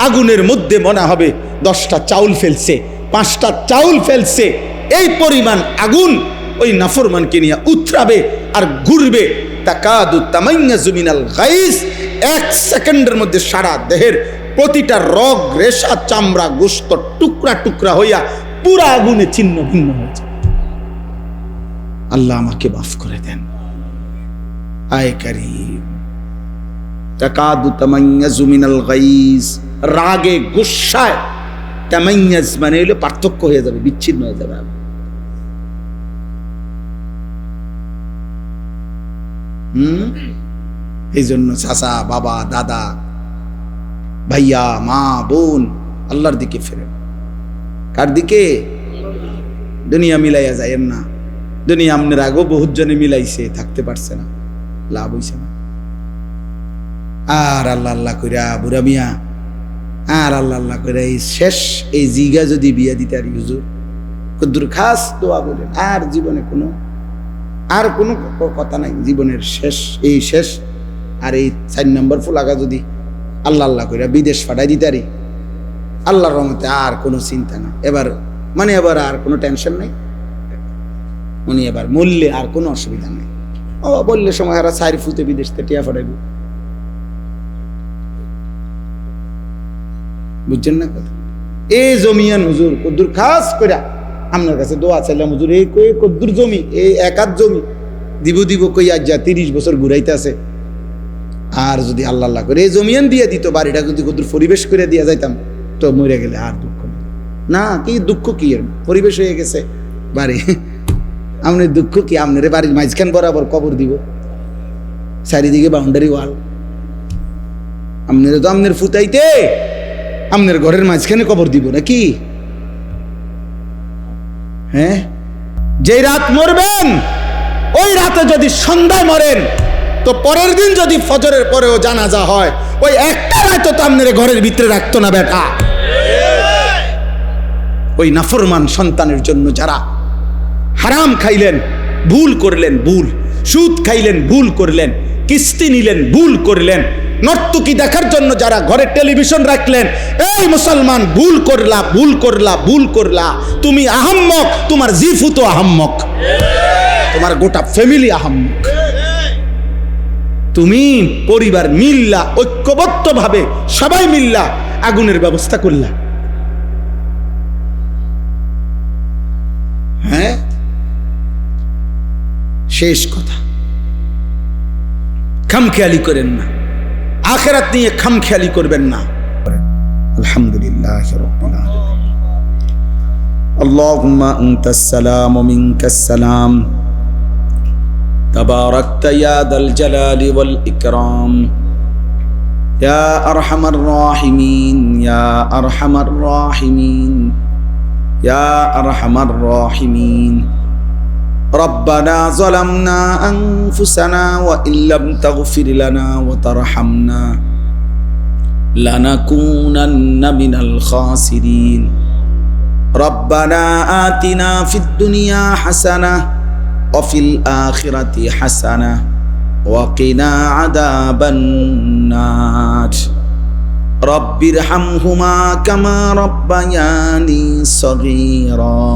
আগুনের মধ্যে মনে হবে 10টা চাউল ফেলছে, 5টা চাউল ফেলছে। এই পরিমাণ আগুন ওই নাফরমানকে নিয়ে উতরাবে আর ঘুরবে। তাকাদু তামাইয়াজু মিনাল গাইজ, 1 সেকেন্ডের মধ্যে সারা দেহের প্রতিটা রগ রেশা চামড়া গোশত টুকরা টুকরা হইয়া পুরা আগুনে ছিন্ন ভিন্ন হয়েছে। আল্লাহ আমাকে মাফ করে দেন। আয় কারীম, তাকাদু তামাইয়াজু মিনাল গাইজ, রাগে গুসায়, তামাইয়াজ মানে হলো পার্থক্য হয়ে যাবে, বিচ্ছিন্ন হয়ে যাবে। এই জন্য চাচা, বাবা, দাদা, ভাইয়া, মা, বোন, আল্লাহর দিকে ফেরেন। কার দিকে? দুনিয়া মিলাইয়া যায়েন না। দুনিয়া আপনার আগেও বহুত জনে মিলাইছে, থাকতে পারছে না, লাভ হইছে না। আর আল্লাহ আল্লাহ কইরা বুড়া মিয়া, আর আল্লাহ আল্লাহ কইরা এই শেষ এই জিগা যদি বিয়া দিতে আর হুজুর কদ্দুর খাস দোয়া করেন, আর জীবনে কোনো আর কোনো কথা নাই, জীবনের শেষ এই শেষ। আর এই 4 নম্বর ফুলাগা যদি আল্লাহ আল্লাহ কইরা বিদেশ পাঠাই দিতে পারি, আল্লাহর রহমতে আর কোনো চিন্তা না। এবার মানে এবার আর কোনো টেনশন নেই, উনি এবার মূল্যে আর কোনো অসুবিধা নেই। ও বললে সময় হারা 4 ফুটে বিদেশ থেকে টিয়া পাঠাইব, বুঝছেন না কথা? এই জমিয়ান হুজুর কদ্দুর খাস কইরা আপনার কাছে দোয়া চাইলাম হুজুর, এই কই কদ্দুর জমি, এই 1 জমি দিব দিব কই আজ যা 30 বছর ঘুরাইতে আছে। আর যদি আল্লাহ আল্লাহ করে এই জমিয়ান দিয়ে দিত, বাড়িটা যদি কদ্দুর পরিবেশ করে দিয়া যাইতাম, তো মরে গেলে আর দুঃখ না। কি দুঃখ কি, এর পরিবেশ হয়ে গেছে বাড়ি, আপনার দুঃখ কি? আপনার বাড়ির মাঝখান বরাবর কবর দিব, চারিদিকে বাউন্ডারি ওয়াল, আপনার তো আপনার ফুটাইতে আপনার ঘরের মাঝখানে কবর দিব নাকি? হ্যাঁ, যে রাত মরবেন ওই রাতে যদি সন্ধ্যায় মরেন তো পরের দিন যদি ফজরের পরেও জানাজা হয়, ওই একটা রাত তো আপনার ঘরের ভিতরে রাখতো না বেটা। ওই নাফরমান সন্তানের জন্য যারা হারাম খাইলেন, ভুল করলেন, ভুল সুদ খাইলেন, ভুল করলেন, কিস্তি নিলেন, ভুল করলেন, নর্তকী দেখার জন্য যারা ঘরে টেলিভিশন রাখলেন, এই মুসলমান ভুল করলা, ভুল করলা, ভুল করলা। তুমি আহাম্মক, তোমার জিফু তো আহাম্মক, তোমার গোটা ফ্যামিলি আহাম্মক। তুমি পরিবার মিল্লা, ঐক্যবদ্ধ ভাবে সবাই মিল্লা আগুনের ব্যবস্থা করলা। হ্যাঁ, শেষ কথা, খামখেয়ালি করেন না, আখিরাত নিয়ে খামখেয়ালি করবেন না। আলহামদুলিল্লাহ রাব্বিল আলামিন। আল্লাহুম্মা আনতাস সালাম ওয়া মিনকাস সালাম, তাবারাকতা ইয়া দাল জালালি ওয়াল ইকরাম, ইয়া আরহামার রাহিমিন, ইয়া আরহামার রাহিমিন, ইয়া আরহামার রাহিমিন। ربنا ظلمنا أنفسنا وإن لم تغفر لنا وترحمنا لنكونن من الخاسرين ربنا آتنا في الدنيا حسنة وفي الآخرة حسنة وقنا عذاب النار رب ارحمهما كما ربياني صغيرا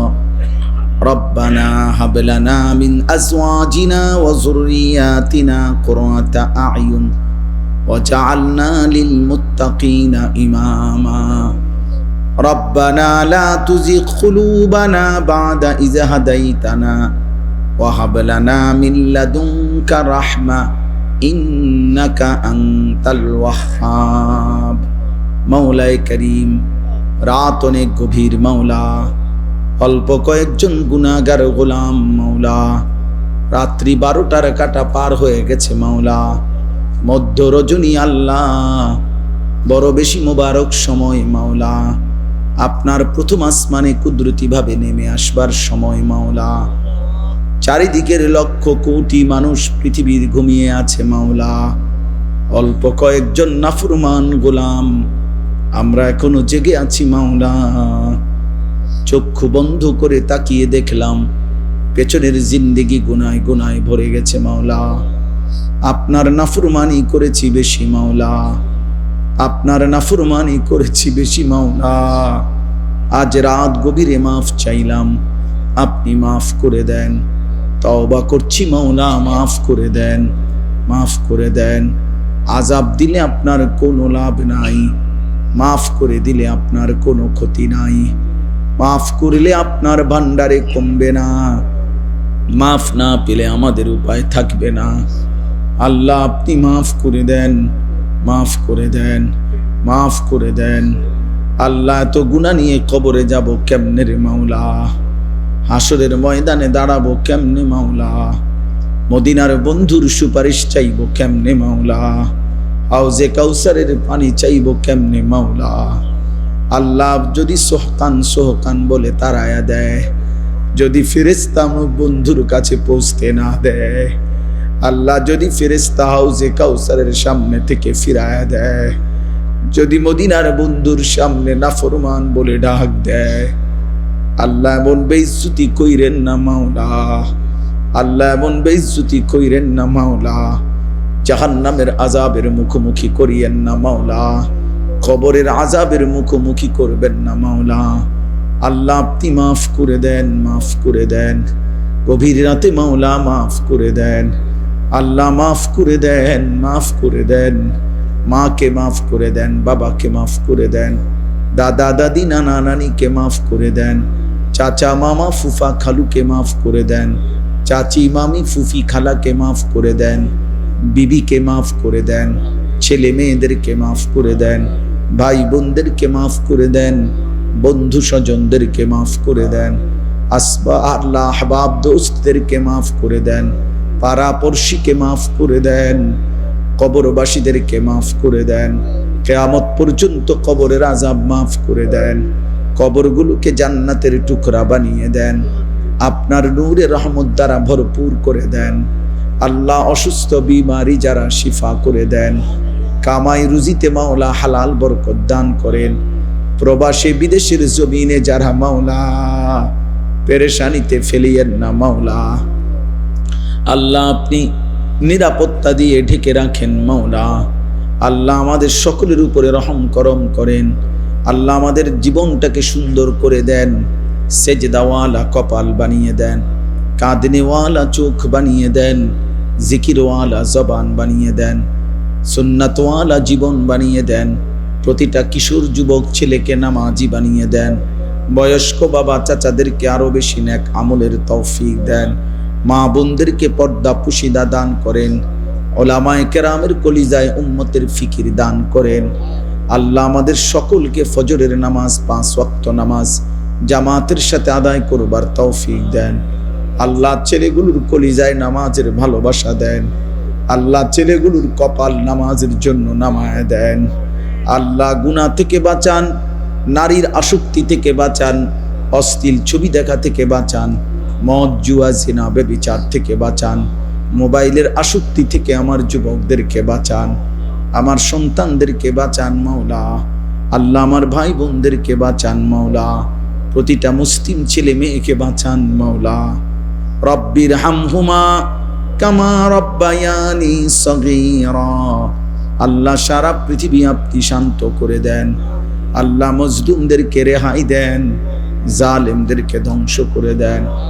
ربنا هب لنا من أزواجنا وذرياتنا قرة أعين وجعلنا للمتقين إماما ربنا لا تزغ قلوبنا بعد إذ هديتنا وهب لنا من لدنك رحمة إنك أنت الوهاب مولاي كريم রাত অনেক গভীর মাওলা, অল্প কয়েকজন গুনাহগার গোলাম মাওলা, রাত্রি 12টার কাটা পার হয়ে গেছে মাওলা, মধ্য রজনী আল্লাহ, বড় বেশি মোবারক সময় মাওলা, আপনার প্রথম আসমানে কুদরতি ভাবে নেমে আসবার সময় মাওলা, চারিদিকের লক্ষ কোটি মানুষ পৃথিবীর ঘুমিয়ে আছে মাওলা, অল্প কয়েকজন নাফরমান গোলাম আমরা এখনো জেগে আছি মাওলা। চক্ষু বন্ধ করে তাকিয়ে দেখলাম পেছনের জিন্দেগি গুনায় গুনায় ভরে গেছে মাওলা, আপনার নাফরমানি করেছি বেশি মাওলা, আপনার নাফরমানি করেছি বেশি মাওলা। আজ রাত গভীরে মাফ চাইলাম, আপনি মাফ করে দেন, তওবা করছি মাওলা, মাফ করে দেন, মাফ করে দেন। আযাব দিলে আপনার কোনো লাভ নাই, মাফ করে দিলে আপনার কোনো ক্ষতি নাই, মাফ করলে আপনার ভান্ডারে কমবে না, মাফ না পেলে আমাদের উপায় থাকবে না। আল্লাহ আপনি মাফ করে দেন, মাফ করে দেন, মাফ করে দেন। আল্লাহ এত গুনাহ নিয়ে কবরে যাব কেমনে রে মাওলা, হাসরের ময়দানে দাঁড়াবো কেমনে মাওলা, মদিনার বন্ধুর সুপারিশ চাইবো কেমনে মাওলা, হাউজে কাউসারের পানি চাইবো কেমনে মাওলা। আল্লাহ যদি সোহকান সোহকান বলে তারায়া দেয়, যদি ফেরেশতা আমার বন্ধুর কাছে পৌঁছতে না দেয়, আল্লাহ যদি ফেরেশতা হাউজে কাউসারের সামনে থেকে ফিরায়া দেয়, যদি মদিনার বন্ধুর সামনে নাফরমান বলে ডাক দেয়, আল্লাহ এমন বেইজ্জতি কইরেন না মাওলা, আল্লাহ এমন বেইজ্জতি কইরেন না মাওলা, জাহান্নামের আযাবের মুখোমুখি করিয়েন না মাওলা, কবরের আযাবের মুখোমুখি করবেন না মাওলা। আল্লাহ আপনি মাফ করে দেন, মাফ করে দেন, গভীর রাতে মাওলা মাফ করে দেন, আল্লাহ মাফ করে দেন, মাফ করে দেন। মাকে মাফ করে দেন, বাবাকে মাফ করে দেন, দাদা দাদি নানা নানিকে মাফ করে দেন, চাচা মামা ফুফা খালুকে মাফ করে দেন, চাচি মামি ফুফি খালাকে মাফ করে দেন, বিবিকে মাফ করে দেন, ছেলে মেয়েদেরকে মাফ করে দেন, ভাই বোনদেরকে মাফ করে দেন, বন্ধু স্বজনদেরকে মাফ করে দেন, আসবা আল্লাহ আহবাব দোস্তদেরকে মাফ করে দেন, পাড়া পড়শিকে মাফ করে দেন, কবরবাসীদেরকে মাফ করে দেন, কিয়ামত পর্যন্ত কবরের আযাব মাফ করে দেন, কবরগুলোকে জান্নাতের টুকরা বানিয়ে দেন, আপনার নূরে রহমত দ্বারা ভরপুর করে দেন। আল্লাহ অসুস্থ বিমারি যারা শিফা করে দেন, কামাই রুজিতে মাওলা হালাল বরকত দান করেন। প্রবাসী বিদেশের জমিনে যারা মাওলা পেরেশানিতে ফেলিয়েন না মাওলা। আল্লাহ আপনি নিরাপত্তা দিয়ে ঢেকে রাখেন মাওলা। আল্লাহ আমাদের সকলের উপরে রহম করম করেন। আল্লাহ আমাদের জীবনটাকে সুন্দর করে দেন, সেজদাওয়ালা কপাল বানিয়ে দেন, কাঁদনেওয়ালা চোখ বানিয়ে দেন, জিকিরওয়ালা জবান বানিয়ে দেন, সুন্নাতওয়ালা জীবন বানিয়ে দেন। প্রতিটা কিশোর যুবক ছেলেকে নামাজি বানিয়ে দেন। বয়স্ক বাবা চাচাদেরকে আরো বেশি নেক আমলের তৌফিক দেন। মা বোনদেরকে পর্দা পুশিদা দান করেন। ওলামায়ে কেরামের কলিজায় উম্মতের ফিকির দান করেন। আল্লাহ আমাদের সকলকে ফজরের নামাজ 5 ওয়াক্ত নামাজ জামাতের সাথে আদায় করবার তৌফিক দেন। আল্লাহ ছেলেগুলোর কলিজায় নামাজের ভালোবাসা দেন। আল্লাহ ছেলেগুলোর কপাল নামাজের জন্য নামায় দেন। আল্লাহ গুনাহ থেকে বাঁচান, নারীর আসক্তি থেকে বাঁচান, অশ্লীল ছবি দেখা থেকে বাঁচান, মদ জুয়া জিনা ব্যভিচার থেকে বাঁচান, মোবাইলের আসক্তি থেকে আমার যুবকদেরকে বাঁচান, আমার সন্তানদেরকে বাঁচান মাওলা। আল্লাহ আমার ভাই বোনদেরকে বাঁচান মাওলা। প্রতিটা মুসলিম ছেলে মেয়েকে বাঁচান মাওলা। রব্বির হামহুমা কামা রব্বায়ানি সগীরা। আল্লাহ সারা পৃথিবী আপনি শান্ত করে দেন। আল্লাহ মজলুমদেরকে রেহাই দেন, জালেমদেরকে ধ্বংস করে দেন।